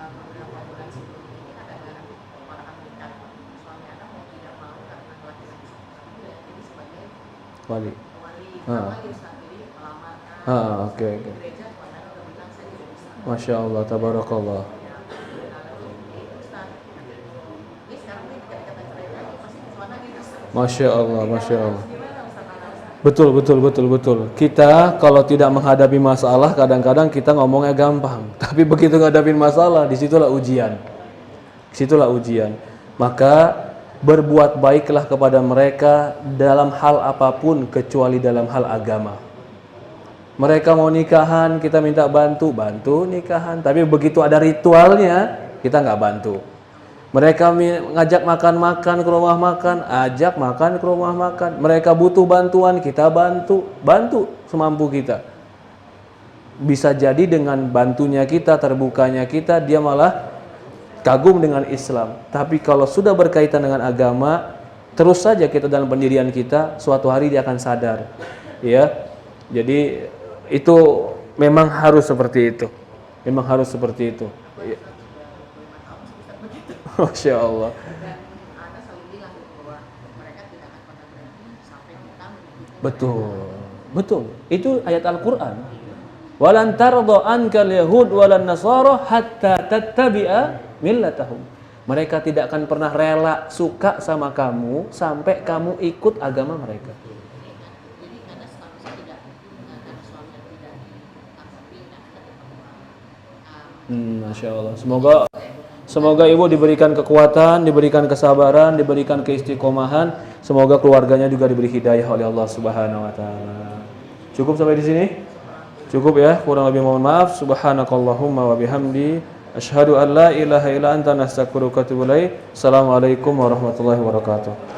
beberapa bulan sebelum ini kadang-kadang orang Amerika suami anak mau tidak mau karena laki-laki sama dia jadi sebagai Wali. wali Ah. wali Ustaz jadi melamarkan Oke. di gereja suami anak udah bilang saya tidak bisa Masya Allah, tabarakallah. ya lalu itu Ustaz ini sekarang nih ketika cerai lagi pasti suami lagi Ustaz Masya Allah, Masya Allah. gimana Ustaz Ustaz Betul. Kita kalau tidak menghadapi masalah, kadang-kadang kita ngomongnya gampang. Tapi begitu ngadapin masalah, disitulah ujian. Maka berbuat baiklah kepada mereka dalam hal apapun kecuali dalam hal agama. Mereka mau nikahan, kita minta bantu nikahan. Tapi begitu ada ritualnya, kita nggak bantu. Mereka ngajak makan ke rumah makan, ajak makan ke rumah makan. Mereka butuh bantuan, kita bantu semampu kita. Bisa jadi dengan bantunya kita, terbukanya kita, dia malah kagum dengan Islam. Tapi kalau sudah berkaitan dengan agama, terus saja kita dalam pendirian kita, suatu hari dia akan sadar. Ya, jadi itu memang harus seperti itu. Ya. Masya Allah. dan Anda selalu bilang bahwa mereka tidak akan pernah berhenti sampai kita mendukung Betul. Itu ayat Al-Quran. Walan tarda ankal yahud walan nasara hatta tattabi'a millatahum. Mereka tidak akan pernah rela suka sama kamu sampai kamu ikut agama mereka. jadi karena statusnya tidak karena suami yang tidak tapi Anda tetap Masya Allah. Semoga ibu diberikan kekuatan, diberikan kesabaran, diberikan keistiqomahan. Semoga keluarganya juga diberi hidayah oleh Allah Subhanahu wa taala. Cukup sampai di sini? Cukup ya, kurang lebih mohon maaf. Subhanakallahumma wa bihamdi Asyhadu an la ilaha illa anta nastaghfiruka wa atubu ilaik. Assalamualaikum warahmatullahi wabarakatuh.